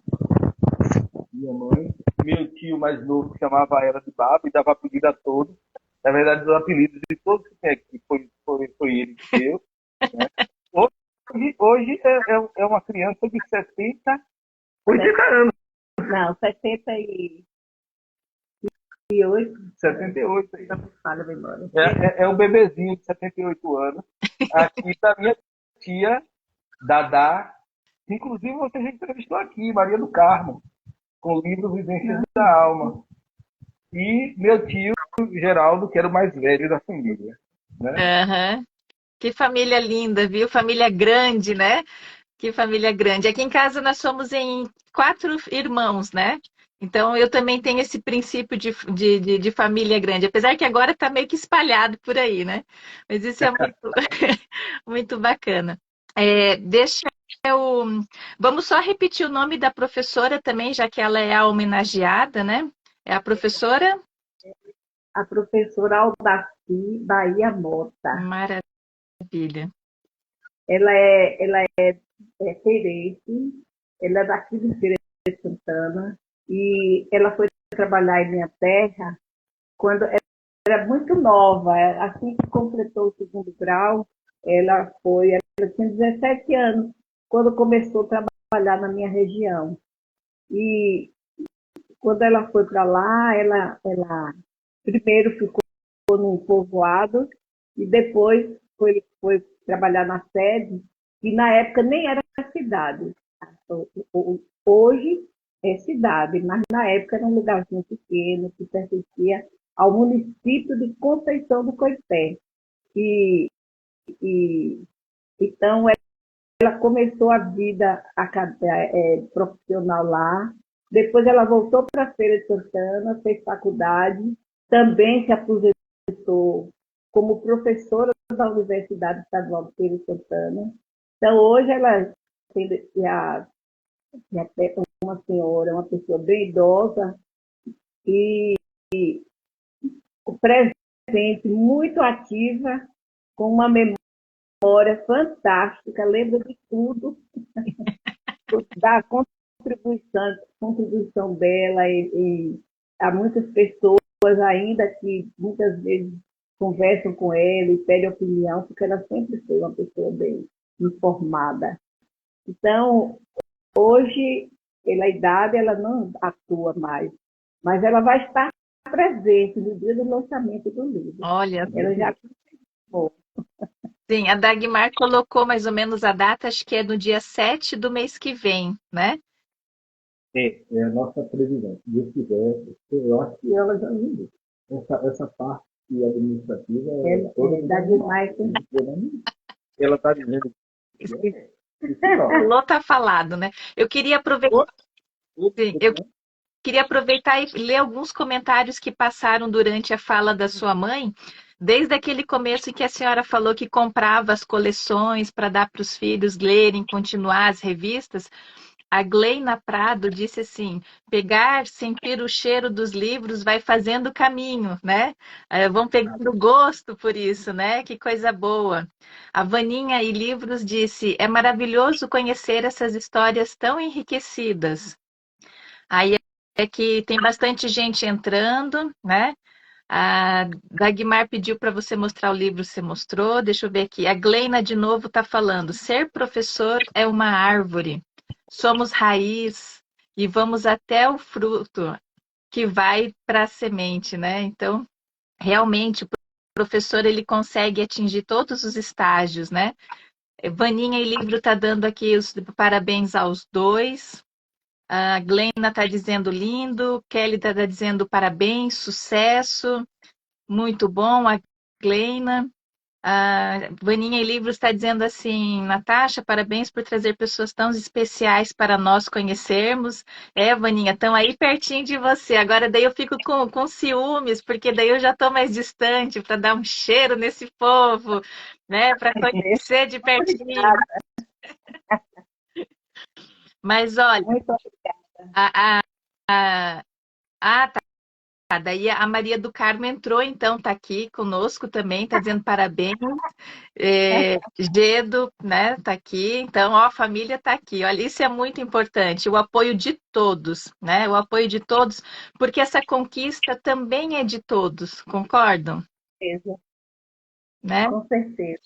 minha mãe, meu tio mais novo chamava ela de Baba e dava apelido a todos. Na verdade, os apelidos de todos que tem aqui foi ele que deu. Né? Hoje é uma criança de 80 anos. Não, 78. 78. Falha a memória. É um bebezinho de 78 anos. Aqui está minha tia, Dadá. Inclusive, você já entrevistou aqui, Maria do Carmo, com o livro Vivências da Alma. E meu tio, Geraldo, que era o mais velho da família. Né? Uhum. Que família linda, viu? Família grande, né? Que família grande. Aqui em casa nós somos em 4 irmãos, né? Então eu também tenho esse princípio de família grande, apesar que agora está meio que espalhado por aí, né? Mas isso é muito, muito bacana. Deixa eu. Vamos só repetir o nome da professora também, já que ela é a homenageada, né? É a professora? A professora Aldaci Bahia Mota. Maravilha. Ela é cearense, ela é daqui de Feira de Santana, e ela foi trabalhar em minha terra quando era muito nova. Assim que completou o segundo grau, ela tinha 17 anos, quando começou a trabalhar na minha região. E quando ela foi para lá, ela primeiro ficou num povoado e depois foi trabalhar na sede, e na época nem era cidade. Hoje é cidade, mas na época era um lugarzinho pequeno que pertencia ao município de Conceição do Coité. E, então ela começou a vida profissional lá, depois ela voltou para a Feira de Santana, fez faculdade, também se aposentou como professora da Universidade Estadual de Feira de Santana. Então, hoje ela é uma senhora, uma pessoa bem idosa e presente, muito ativa, com uma memória fantástica, lembra de tudo, da contribuição dela e há muitas pessoas ainda que muitas vezes conversam com ela e pedem opinião, porque ela sempre foi uma pessoa bem informada. Então, hoje, pela idade, ela não atua mais, mas ela vai estar presente no dia do lançamento do livro. Olha, ela já participou. sim, a Dagmar colocou mais ou menos a data, acho que é no dia 7 do mês que vem, né? é a nossa presidente. Se Deus quiser, eu acho que ela já indo. Essa parte administrativa é toda dá demais. ela está dizendo que é. Isso não. Falou, tá falado, né? Eu queria aproveitar, sim, eu Outro, queria aproveitar e ler alguns comentários que passaram durante a fala da sua mãe, desde aquele começo em que a senhora falou que comprava as coleções para dar para os filhos lerem, continuar as revistas. A Gleina Prado disse assim: pegar, sentir o cheiro dos livros vai fazendo caminho, né? Vão pegando gosto por isso, né? Que coisa boa. A Vaninha e Livros disse: é maravilhoso conhecer essas histórias tão enriquecidas. Aí é que tem bastante gente entrando, né? A Dagmar pediu para você mostrar o livro, você mostrou. Deixa eu ver aqui. A Gleina de novo está falando: ser professor é uma árvore. Somos raiz e vamos até o fruto que vai para a semente, né? Então, realmente, o professor ele consegue atingir todos os estágios, né? Vaninha e Livro está dando aqui os parabéns aos dois. A Glenda está dizendo lindo, Kelly está dizendo parabéns, sucesso, muito bom, a Glenda. A Vaninha e Livros está dizendo assim, Natasha, parabéns por trazer pessoas tão especiais para nós conhecermos. É, Vaninha, estão aí pertinho de você. Agora daí eu fico com ciúmes, porque daí eu já estou mais distante para dar um cheiro nesse povo, né? Para conhecer de pertinho. Mas olha, Muito a, a, tá. Daí a Maria do Carmo entrou, então está aqui conosco também, está dizendo parabéns. Gedo, né, está aqui. Então, ó, a família está aqui. Olha, isso é muito importante, o apoio de todos, né? O apoio de todos, porque essa conquista também é de todos, concordam? certeza, Né? com certeza.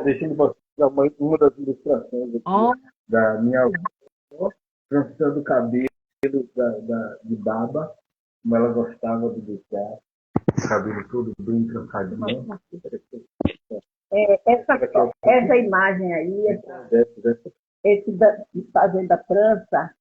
deixa eu mostrar uma das ilustrações aqui Oh, da minha avó, trançando o cabelo de baba, como ela gostava de deixar o cabelo todo bem trançadinho. Essa, essa imagem aí, esse fazendo a trança,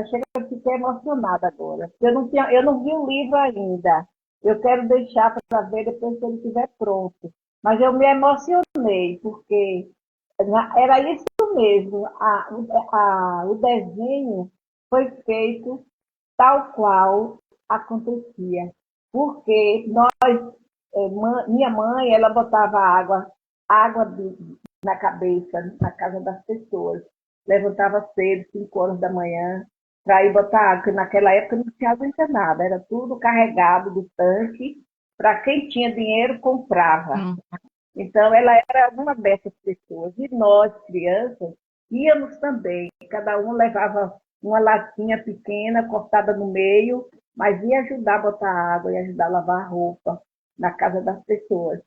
chega a ficar emocionada agora. Eu não vi o livro ainda. Eu quero deixar para ver depois que ele estiver pronto. Mas eu me emocionei, porque era isso mesmo. O desenho foi feito tal qual acontecia. Porque minha mãe, ela botava água na cabeça, na casa das pessoas. Levantava cedo, 5 horas da manhã, para ir botar água, porque naquela época não tinha água encanada, era tudo carregado do tanque, para quem tinha dinheiro comprava. Então, ela era uma dessas pessoas. E nós, crianças, íamos também. Cada um levava uma latinha pequena, cortada no meio, mas ia ajudar a botar água, ia ajudar a lavar a roupa na casa das pessoas.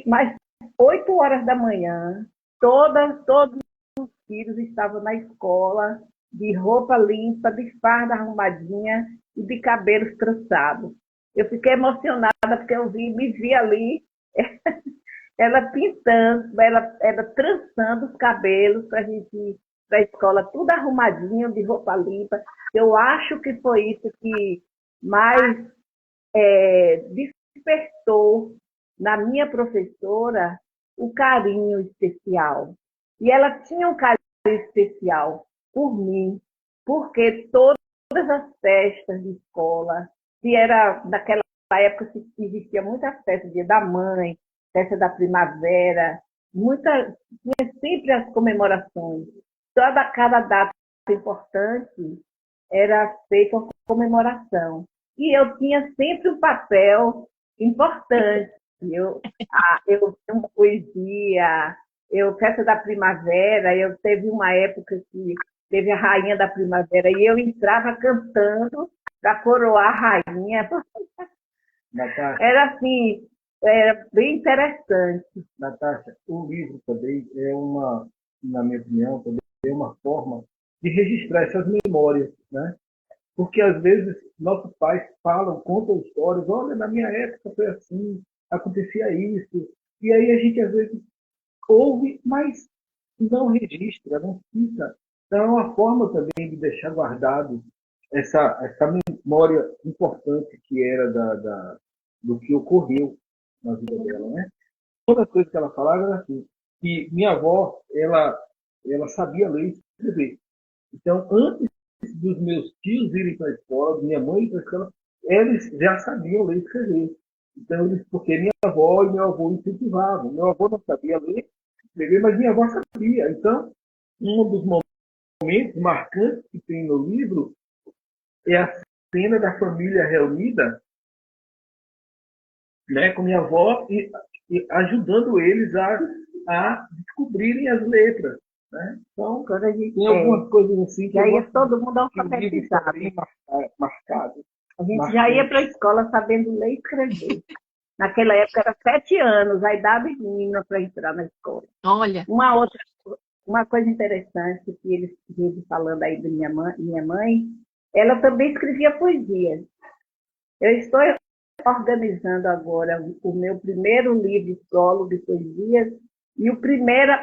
Mas 8 horas da manhã, todos os filhos estavam na escola, de roupa limpa, de farda arrumadinha e de cabelos trançados. Eu fiquei emocionada porque me vi ali, ela pintando, ela trançando os cabelos para a gente ir para a escola, tudo arrumadinho, de roupa limpa. Eu acho que foi isso que mais despertou na minha professora o carinho especial. E ela tinha um carinho especial por mim, porque todas as festas de escola, se era naquela época que existia muita festa, Dia da Mãe, festa da primavera, tinha sempre as comemorações. Cada data importante era feita uma comemoração. E eu tinha sempre um papel importante. Eu uma poesia, festa da primavera, eu teve uma época que teve a rainha da primavera e eu entrava cantando para coroar a rainha. Natasha, Era assim, era bem interessante. Natasha, o livro também na minha opinião, também é uma forma de registrar essas memórias, né? Porque às vezes nossos pais falam, contam histórias, olha, na minha época foi assim, acontecia isso. E aí a gente às vezes ouve, mas não registra, não fica Então, é uma forma também de deixar guardado essa memória importante que era do que ocorreu na vida dela, né? Toda coisa que ela falava era assim, que minha avó, ela sabia ler e escrever. Então, antes dos meus tios irem para a escola, minha mãe ir para a escola, eles já sabiam ler e escrever. Então, porque minha avó e meu avô incentivavam. Meu avô não sabia ler e escrever, mas minha avó sabia. Então, um dos momentos marcantes que tem no livro é a cena da família reunida, né, com minha avó e ajudando eles a descobrirem as letras. Né? Então, Quando a gente, tem algumas coisas assim que já eu ia gosto todo mundo que o livro está alfabetizado. bem marcado. A gente já ia para a escola sabendo ler e escrever. Naquela época era 7 anos, a idade mínima para entrar na escola. Olha, Uma coisa interessante que eles vivem falando aí da minha mãe, ela também escrevia poesia. Eu estou organizando agora o meu primeiro livro solo de poesias e o primeiro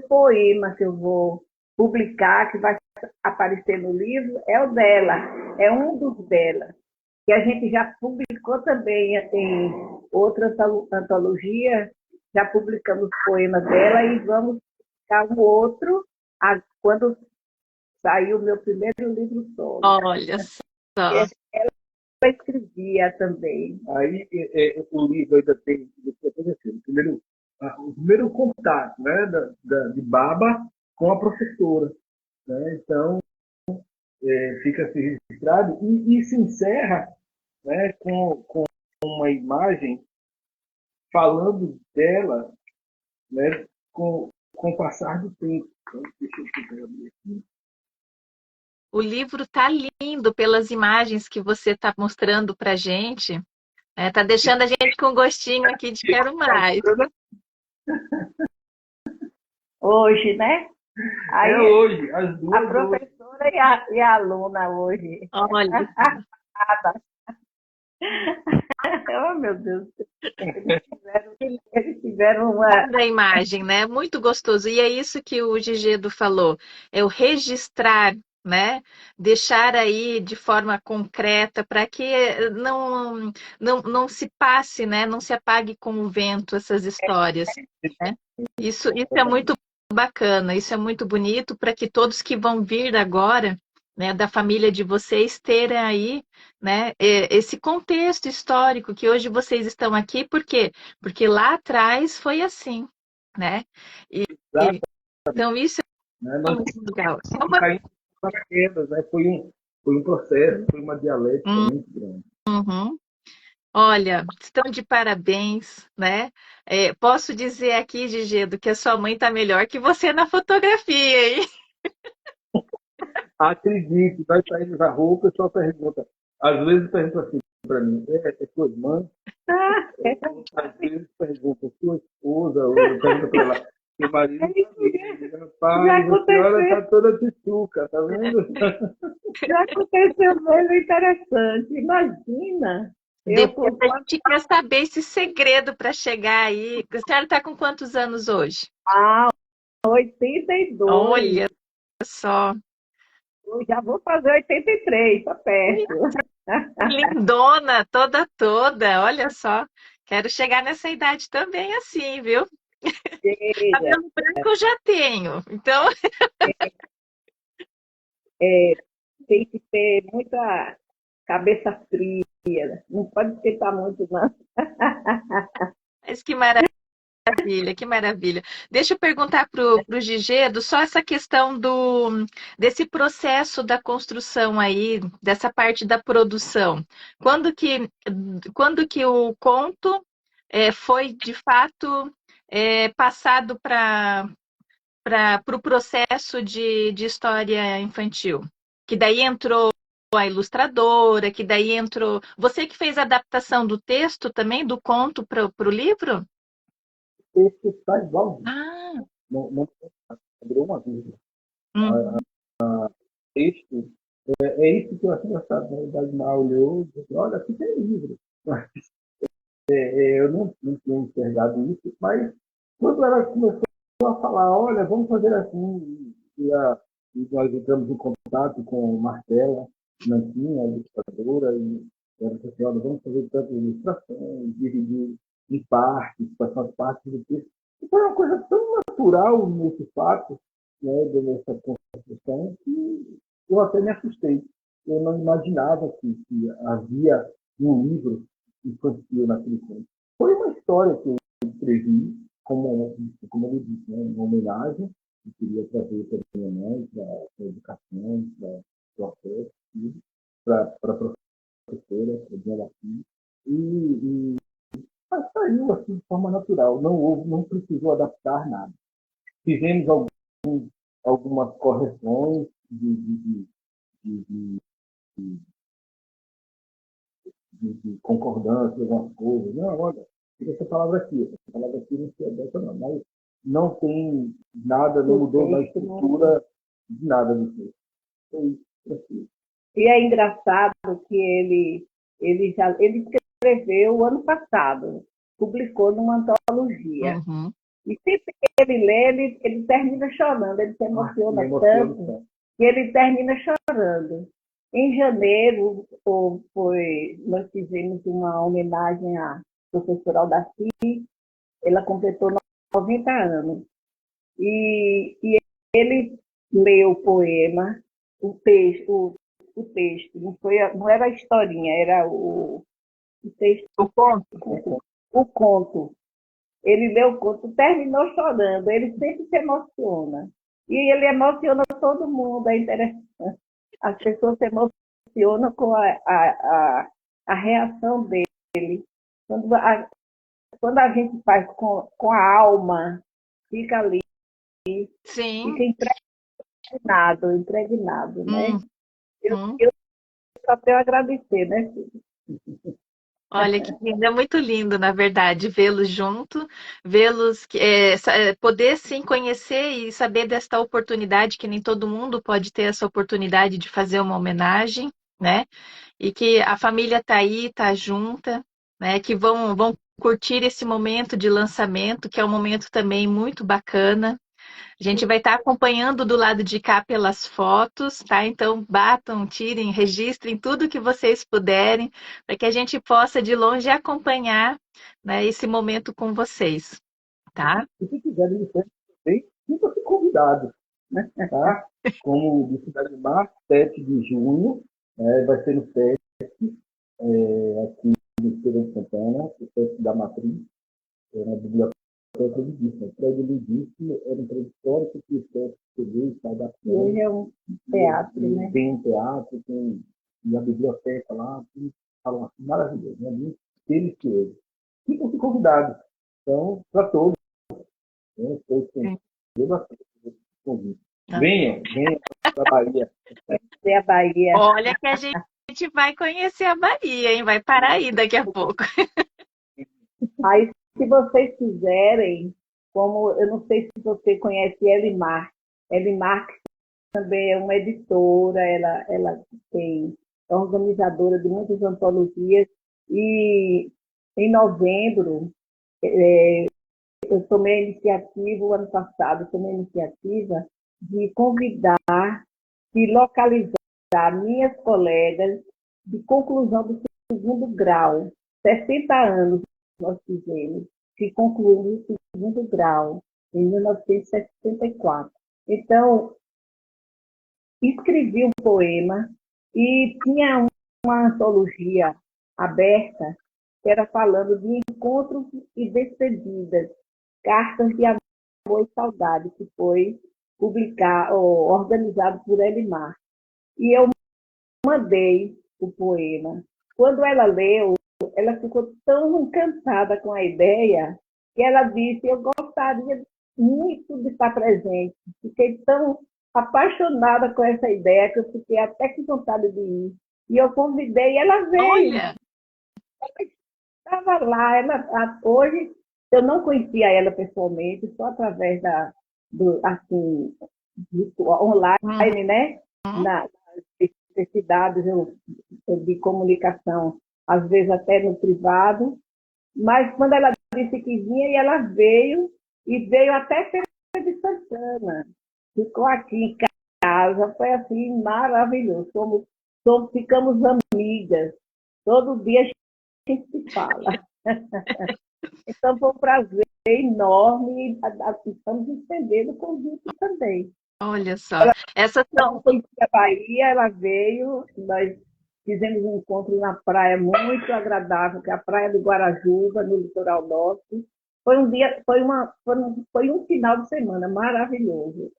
poema que eu vou publicar, que vai aparecer no livro, é o dela, é um dos dela. E a gente já publicou também em outra antologia, já publicamos poemas dela e vamos publicar um outro quando sair o meu primeiro livro solo. olha só. Eu escrevia também. Aí o livro ainda tem assim, o primeiro contato, né, de Baba com a professora. Né? Então, fica assim registrado e se encerra, né, com uma imagem falando dela, né, com o passar do tempo. Então, deixa eu abrir aqui. O livro tá lindo pelas imagens que você está mostrando para gente. Tá deixando a gente com gostinho aqui de quero mais. Hoje, né? Aí, Hoje, as duas. a professora e a aluna hoje. Olha. Oh, meu Deus. Eles tiveram uma. Da imagem, né? Muito gostoso. E é isso que o Gigedo falou, é o registrar, né? Deixar aí de forma concreta para que não se passe, né? Não se apague com o vento essas histórias, né? Isso é muito bacana, isso é muito bonito para que todos que vão vir agora, né, da família de vocês terem aí, né, esse contexto histórico que hoje vocês estão aqui, por quê? Porque lá atrás foi assim, né? Então isso Né? é Nós muito legal. caímos em paraquedas, né? Foi um processo, foi uma dialética muito grande. Uhum. Olha, estão de parabéns, né? Posso dizer aqui, Gigedo, que a sua mãe está melhor que você na fotografia, hein? Acredite, vai sair da rua, o pessoal pergunta. Às vezes pergunta assim para mim, é sua irmã? Às vezes pergunta, sua esposa, ou pergunta para ela, seu marido também. Rapaz, a senhora está toda tchuca, tá vendo? Já aconteceu coisa interessante. Imagina, eu Depois com a gente quer saber esse segredo para chegar aí. A senhora está com quantos anos hoje? 82. Olha só. Eu já vou fazer 83, tá perto. Lindona, toda, toda. Olha só. Quero chegar nessa idade também assim, viu? Veja, Cabelo branco eu já tenho. Então, tem que ter muita cabeça fria. Não pode esquentar muito, não. mas que maravilha, que maravilha. Deixa eu perguntar para o Gigedo só essa questão desse processo da construção aí, dessa parte da produção. Quando que, quando que o conto foi de fato passado para o processo de história infantil? Que daí entrou a ilustradora, que daí entrou. Você que fez a adaptação do texto também, do conto para o livro? Esse está igual. Ah, Não virou uma vida. uhum. Texto, isso que eu acho engraçado. Né? O Dagmar olhou e disse, olha, aqui tem livro. Eu não tinha enxergado isso, mas quando ela começou a falar, olha, vamos fazer assim. E nós entramos em contato com Marcela Nanquim, a ilustradora, e ela disse assim, olha, vamos fazer tantas ilustrações, dividir em partes, passar as partes do texto. E foi uma coisa tão natural nesse fato, né, dessa construção, que eu até me assustei. Eu não imaginava que havia um livro infantil naquele tempo. Foi uma história que eu escrevi, como ele disse, né, uma homenagem, que queria trazer para a minha mãe, para a educação, para o afeto, para a professora, para a minha filha. E mas saiu assim de forma natural, não precisou adaptar nada. Fizemos algumas correções de, de concordância, algumas coisas. Não, olha, tira essa palavra aqui não se adapta não, mas não tem nada, não mudou na estrutura de nada do texto. Foi assim. E é engraçado que ele escreveu ano passado, publicou numa antologia. Uhum. E sempre que ele lê, ele termina chorando, ele se emociona tanto que ele termina chorando. Em janeiro, nós fizemos uma homenagem à professora Aldaci, ela completou 90 anos. E ele leu o poema, o texto, não era a historinha, era o texto, o conto. Ele leu o conto, terminou chorando, ele sempre se emociona. E ele emociona todo mundo, é interessante. As pessoas se emocionam com a reação dele. Quando a gente faz com a alma, fica ali, Sim. fica impregnado, né? Uhum. Eu só tenho a agradecer, né, Cida? Olha que lindo, é muito lindo, na verdade, vê-los junto, vê-los, poder sim conhecer e saber desta oportunidade, que nem todo mundo pode ter essa oportunidade de fazer uma homenagem, né? E que a família tá aí, tá junta, né? Que vão curtir esse momento de lançamento, que é um momento também muito bacana. A gente vai estar acompanhando do lado de cá pelas fotos, tá? Então batam, tirem, registrem tudo que vocês puderem, para que a gente possa de longe acompanhar, né, esse momento com vocês, tá? E se quiserem me também, sinta-se convidados, né? Tá? Como disse Dagmar, 7 de junho, vai ser no SESC, aqui no Feira de Santana, o SESC da Matriz, na biblioteca acreditíssima. O prédio Ludíssimo era um prédio histórico que o SESC chegou e está adaptando. Hoje é um teatro, né? Tem um teatro, tem a biblioteca lá, tudo maravilhoso, né? Muito delicioso. Ficam convidados. Então, para todos, né? Estou bastante convite. Venham para a Bahia. É a Bahia. Olha que a gente vai conhecer a Bahia, hein? Vai parar aí daqui a pouco. Aí, se vocês quiserem, como eu não sei se você conhece Elimar também é uma editora, ela é organizadora de muitas antologias, e em novembro eu tomei a iniciativa, o ano passado, tomei a iniciativa de convidar e localizar minhas colegas de conclusão do segundo grau. 60 anos nós fizemos, que concluímos o segundo grau, em 1964. Então, escrevi um poema e tinha uma antologia aberta que era falando de encontros e despedidas, cartas de amor e saudade, que foi organizado por Elimar. E eu mandei o poema. Quando ela leu, ela ficou tão encantada com a ideia que ela disse: eu gostaria muito de estar presente. Fiquei tão apaixonada com essa ideia que eu fiquei até com vontade de ir. E eu convidei, e ela veio. Olha! Ela estava lá. Hoje, eu não conhecia ela pessoalmente, só através online, né? Nas necessidades de comunicação, às vezes até no privado. Mas quando ela disse que vinha, e ela veio até semana. Ficou aqui em casa, foi assim maravilhoso. Ficamos amigas. Todo dia a gente se fala. Então foi um prazer enorme. Estamos estendendo o convite também. Olha só, essas Ela são. foi para a Bahia, ela veio, nós fizemos um encontro na praia muito agradável, que é a Praia do Guarajuba, no litoral norte. Foi um dia, foi um final de semana maravilhoso.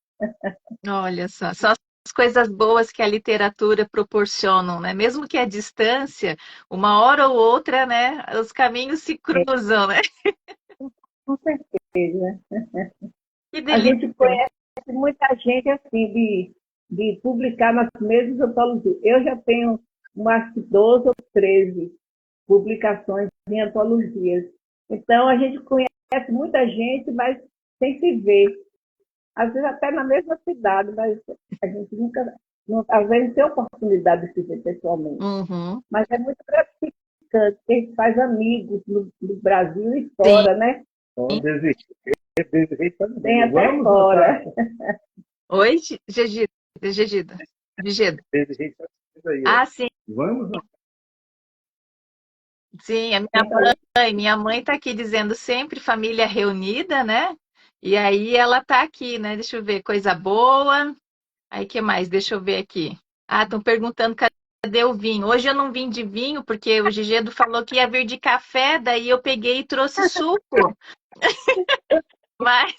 Olha só, são as coisas boas que a literatura proporcionam, né? Mesmo que a distância, uma hora ou outra, né? Os caminhos se É, cruzam, né? com certeza. Que A gente delícia. conhece muita gente assim, de publicar nas mesmas antologias. Eu já tenho umas 12 ou 13 publicações em antologias. Então, a gente conhece muita gente, mas sem se ver. Às vezes até na mesma cidade, mas a gente nunca, às vezes não tem oportunidade de se ver pessoalmente. Uhum. Mas é muito gratificante, que a gente faz amigos no Brasil e Sim. fora, né? Então, Desirê tá Tem dizendo, até vamos fora. dançar. Oi, Gegida. Gegida. Gegida. Desirê tá dizendo aí, ó. Ah, sim, Vamos dançar. sim. A Quem falou? minha mãe está aqui dizendo sempre família reunida, né? E aí ela tá aqui, né? Deixa eu ver, coisa boa. Aí, que mais? Deixa eu ver aqui. Ah, estão perguntando cadê o vinho. Hoje eu não vim de vinho, porque o Gigedo falou que ia vir de café, daí eu peguei e trouxe suco. Mas,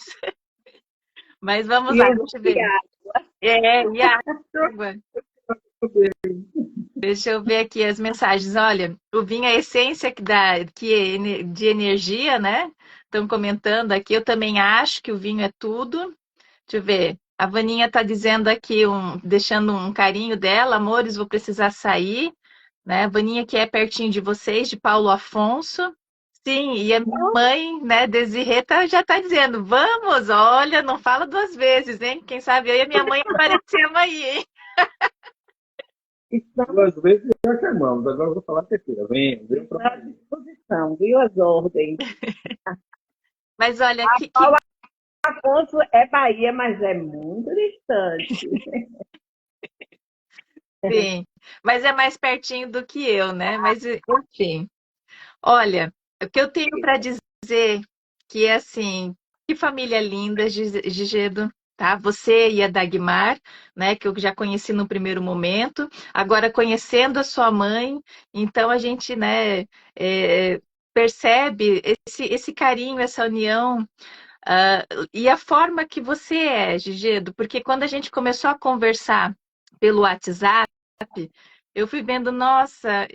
mas vamos lá, E deixa eu ver. É, e a água? Deixa eu ver aqui as mensagens. Olha, o vinho é a essência de energia, né? Estão comentando aqui. Eu também acho que o vinho é tudo. Deixa eu ver. A Vaninha está dizendo aqui, deixando um carinho dela. Amores, vou precisar sair. Né? A Vaninha que é pertinho de vocês, de Paulo Afonso. Sim, e a minha mãe, né, Desirê, já está dizendo, vamos, olha, não fala duas vezes, hein? Quem sabe eu e a minha mãe aparecemos aí, hein? Duas vezes já chamamos, agora eu vou falar a terceira. Vem estamos para à disposição, viu as ordens. Mas olha, Paulo Afonso é Bahia, mas é muito distante. sim, mas é mais pertinho do que eu, né? Mas, enfim. Olha, o que eu tenho para dizer que é assim, que família linda, Gigedo, tá? Você e a Dagmar, né, que eu já conheci no primeiro momento, agora conhecendo a sua mãe, então a gente, né, percebe esse carinho, essa união, e a forma que você é, Gigedo, porque quando a gente começou a conversar pelo WhatsApp, eu fui vendo, nossa,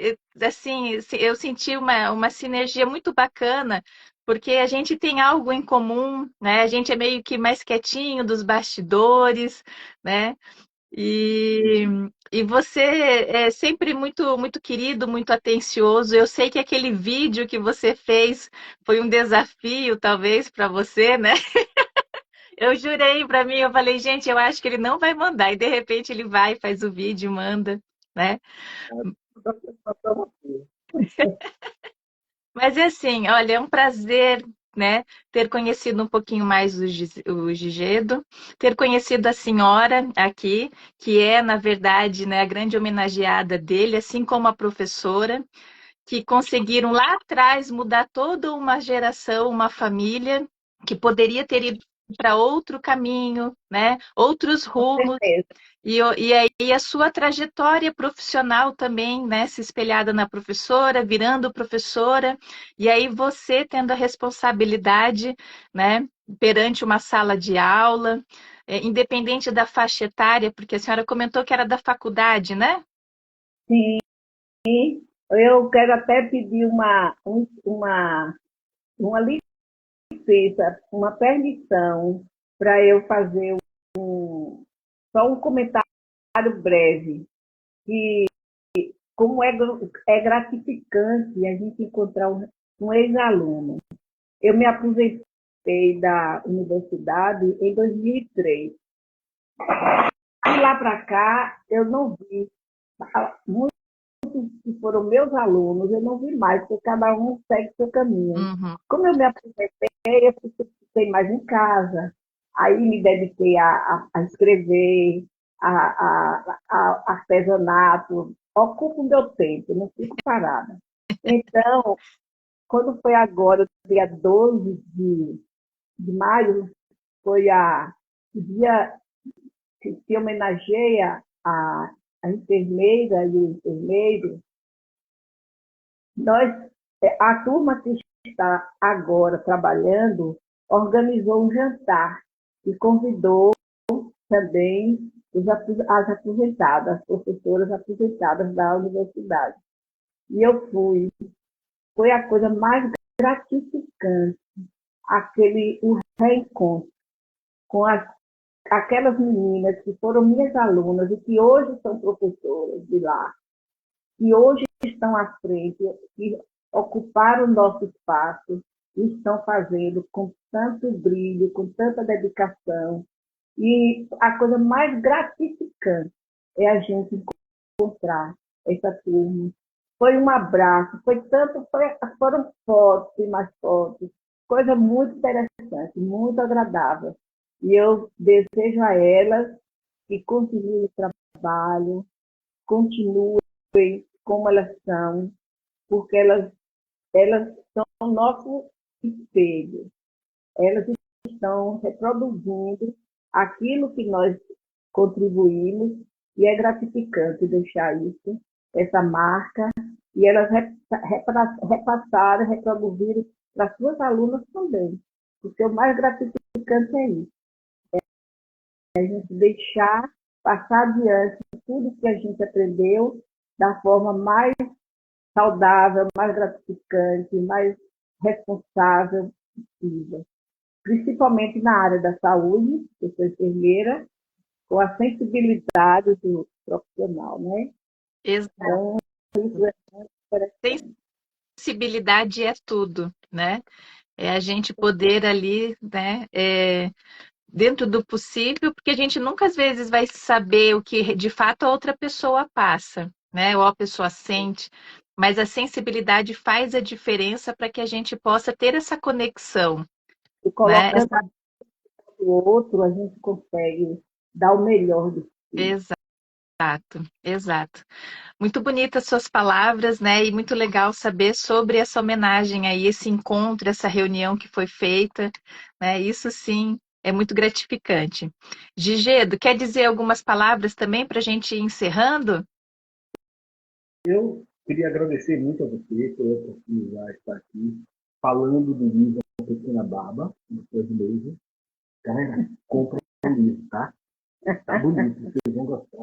assim, eu senti uma sinergia muito bacana, porque a gente tem algo em comum, né? A gente é meio que mais quietinho dos bastidores, né? E, e você é sempre muito, muito querido, muito atencioso. Eu sei que aquele vídeo que você fez foi um desafio, talvez, para você, né? Eu jurei para mim, eu falei, gente, eu acho que ele não vai mandar. E de repente ele vai, faz o vídeo, manda, né? você. Mas é assim, olha, é um prazer, né, ter conhecido um pouquinho mais o Gigedo, ter conhecido a senhora aqui, que é, na verdade, né, a grande homenageada dele, assim como a professora, que conseguiram lá atrás mudar toda uma geração, uma família, que poderia ter ido para outro caminho, né, outros Com rumos. certeza. E aí a sua trajetória profissional também, né, se espelhada na professora, virando professora, e aí você tendo a responsabilidade, né, perante uma sala de aula, independente da faixa etária, porque a senhora comentou que era da faculdade, né? Sim, eu quero até pedir uma licença, uma permissão para eu fazer só um comentário breve, que como é gratificante a gente encontrar um ex-aluno. Eu me aposentei da universidade em 2003. De lá para cá, eu não vi. Muitos que foram meus alunos, eu não vi mais, porque cada um segue seu caminho. Uhum. Como eu me aposentei, eu fiquei mais em casa. Aí me dediquei a escrever, a artesanato, ocupo o meu tempo, não fico parada. Então, quando foi agora, dia 12 de maio, foi o dia que se homenageia a enfermeira e o enfermeiro. Nós, a turma que está agora trabalhando organizou um jantar e convidou também as aposentadas, as professoras aposentadas da universidade. E eu fui. Foi a coisa mais gratificante, o reencontro com aquelas meninas que foram minhas alunas e que hoje são professoras de lá, que hoje estão à frente, que ocuparam o nosso espaço e estão fazendo com tanto brilho, com tanta dedicação. E a coisa mais gratificante é a gente encontrar essa turma. Foi um abraço, foram fotos e mais fotos, coisa muito interessante, muito agradável. E eu desejo a elas que continuem o trabalho, continuem como elas são, porque elas são o nosso espelho. Elas estão reproduzindo aquilo que nós contribuímos e é gratificante deixar isso, essa marca, e elas repassaram, reproduziram para suas alunas também. Porque o mais gratificante é isso, é a gente deixar passar adiante tudo que a gente aprendeu da forma mais saudável, mais gratificante, mais responsável possível. Principalmente na área da saúde, eu sou enfermeira, com a sensibilidade do profissional, né? Exato. Então, isso é muito interessante. Sensibilidade é tudo, né? É a gente poder ali, né, dentro do possível, porque a gente nunca às vezes vai saber o que de fato a outra pessoa passa, né? Ou a pessoa sente, mas a sensibilidade faz a diferença para que a gente possa ter essa conexão, E né? colocando o outro, a gente consegue dar o melhor de si. Exato, exato. Muito bonitas suas palavras, né? E muito legal saber sobre essa homenagem aí, esse encontro, essa reunião que foi feita, né? Isso sim é muito gratificante. Gigedo, quer dizer algumas palavras também para a gente ir encerrando? Eu queria agradecer muito a você por a oportunidade de estar aqui falando do livro A Pequena Barba, do brasileiro. Galera, compra o livro, tá? Tá bonito, vocês vão gostar.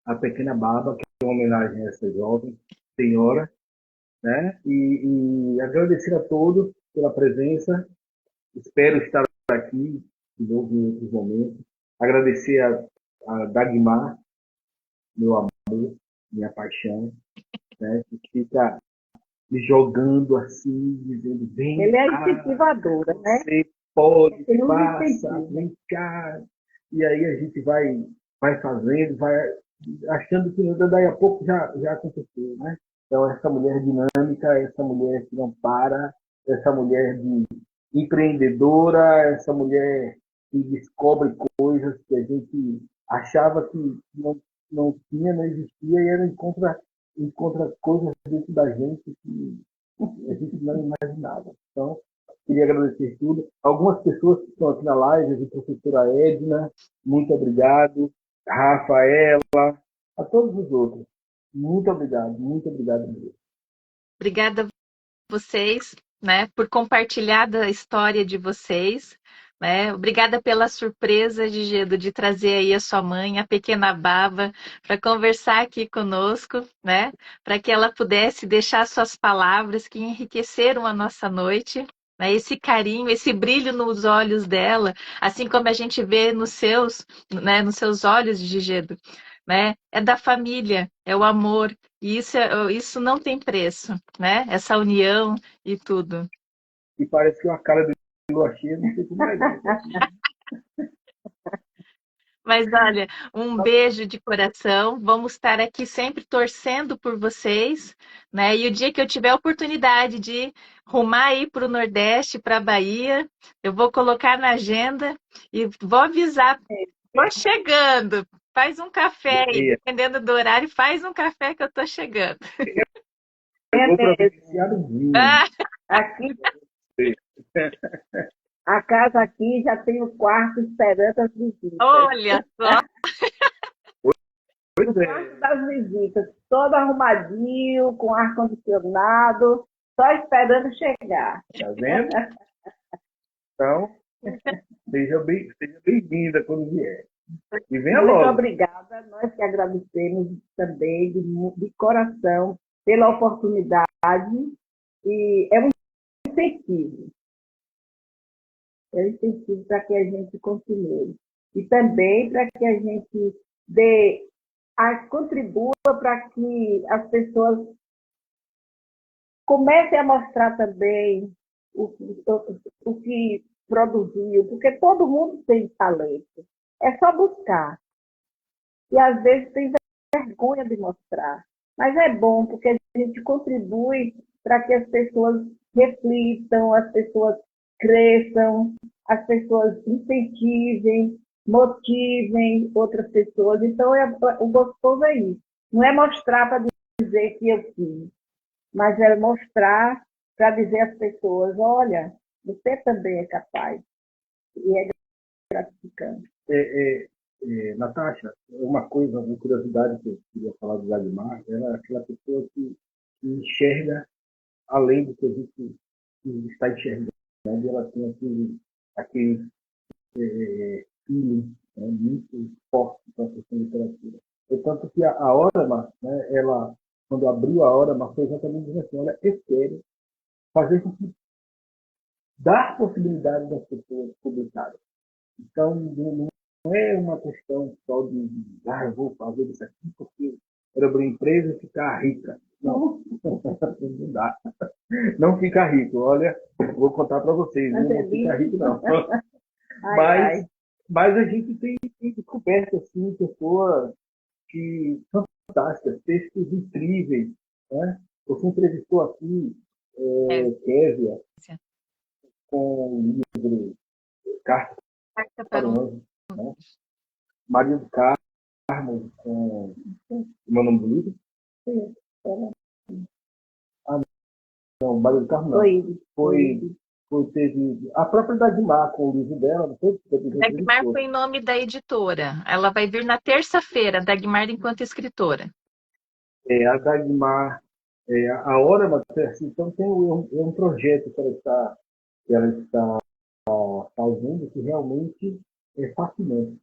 A Pequena Barba, que é uma homenagem a essa jovem senhora, né? E agradecer a todos pela presença. Espero estar aqui de novo em outros momentos. Agradecer a Dagmar, meu amor, minha paixão, né? Que fica me jogando assim, dizendo, vem Ele é cá, incentivadora, né? você pode, Ele nos faça, incentiva. vem cá. E aí a gente vai fazendo, vai achando que daí a pouco já aconteceu, né? Então essa mulher dinâmica, essa mulher que não para, essa mulher empreendedora, essa mulher que descobre coisas que a gente achava que não tinha, não existia, e ela encontra coisas dentro da gente que a gente não imaginava. Então, queria agradecer tudo. Algumas pessoas que estão aqui na live, a professora Edna, muito obrigado. A Rafaela, a todos os outros. Muito obrigado mesmo. Obrigada a vocês, né, por compartilhar da história de vocês. Né? Obrigada pela surpresa, Gigedo, de trazer aí a sua mãe, a pequena Baba, para conversar aqui conosco, né? Para que ela pudesse deixar suas palavras que enriqueceram a nossa noite, né? Esse carinho, esse brilho nos olhos dela, assim como a gente vê nos seus, né, nos seus olhos, Gigedo, né? É da família, é o amor, e isso não tem preço, né? Essa união e tudo. E parece que uma cara de lua cheia, não sei como é. Mas olha, um beijo de coração. Vamos estar aqui sempre torcendo por vocês, né? E o dia que eu tiver a oportunidade de rumar aí para o Nordeste, para a Bahia, eu vou colocar na agenda e vou avisar. Tô chegando. Faz um café aí, É, dependendo do horário, faz um café que eu tô chegando. eu É vou mesmo. providenciar um vinho. Ah, Aqui, a casa aqui já tem o quarto esperando as visitas. olha só. Pois O é, quarto das visitas, todo arrumadinho, com ar-condicionado, só esperando chegar. tá vendo? Então, seja bem-vinda quando vier. E venha Muito logo. obrigada. Nós que agradecemos também de coração pela oportunidade e é um incentivo. É um incentivo para que a gente continue. E também para que a gente contribua para que as pessoas comecem a mostrar também o que produziu, porque todo mundo tem talento. É só buscar. E às vezes tem vergonha de mostrar. Mas é bom, porque a gente contribui para que as pessoas reflitam, as pessoas cresçam, as pessoas incentivem, motivem outras pessoas. Então, o gostoso é isso. Não é mostrar para dizer que eu fiz, mas é mostrar para dizer às pessoas, olha, você também é capaz. E é gratificante. Natasha, uma curiosidade que eu queria falar do Dagmar, ela é aquela pessoa que enxerga além do que a gente está enxergando. Ela tem aquele feeling, né, muito forte para a questão da literatura. É tanto que a Orama, né, ela, quando abriu a Orama, foi exatamente dizendo assim, olha, eu quero fazer com que dar possibilidade das pessoas publicarem. Então, não é uma questão só eu vou fazer isso aqui porque quero abrir empresa e ficar rica. Não, não dá. Não fica rico. Olha, vou contar para vocês, Mas é não fica lindo. rico não. Ai, Mas, ai. mas a gente tem descoberto assim, pessoas que são fantásticas, textos incríveis. Né? Você entrevistou aqui É, Kézia com o livro Carta carta para para um. o Anjo, né? Maria do Carmo com o meu nome do livro? Sim, Ah, não, Maria do Carmo não. foi, Foi, teve a própria Dagmar com o livro dela, não foi? Que você Dagmar entrevistou. foi em nome da editora. Ela vai vir na terça-feira, Dagmar enquanto escritora. A Dagmar, a Hora Materna, então é um projeto que ela está fazendo que realmente é fascinante.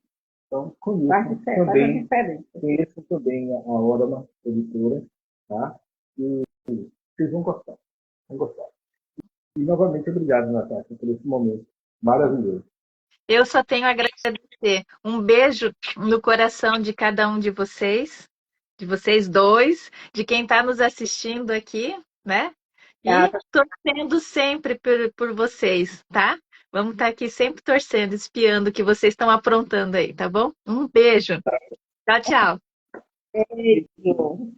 Então, faz a diferença. conheçam também a Hora Editora, tá? E vocês vão gostar, vão gostar. E novamente, obrigado, Natasha, por esse momento maravilhoso. Eu só tenho a agradecer. Um beijo no coração de cada um de vocês dois, de quem está nos assistindo aqui, né? E Tá? torcendo sempre por vocês, tá? Vamos estar aqui sempre torcendo, espiando o que vocês estão aprontando aí, tá bom? Um beijo. Tchau, tchau. Beijo.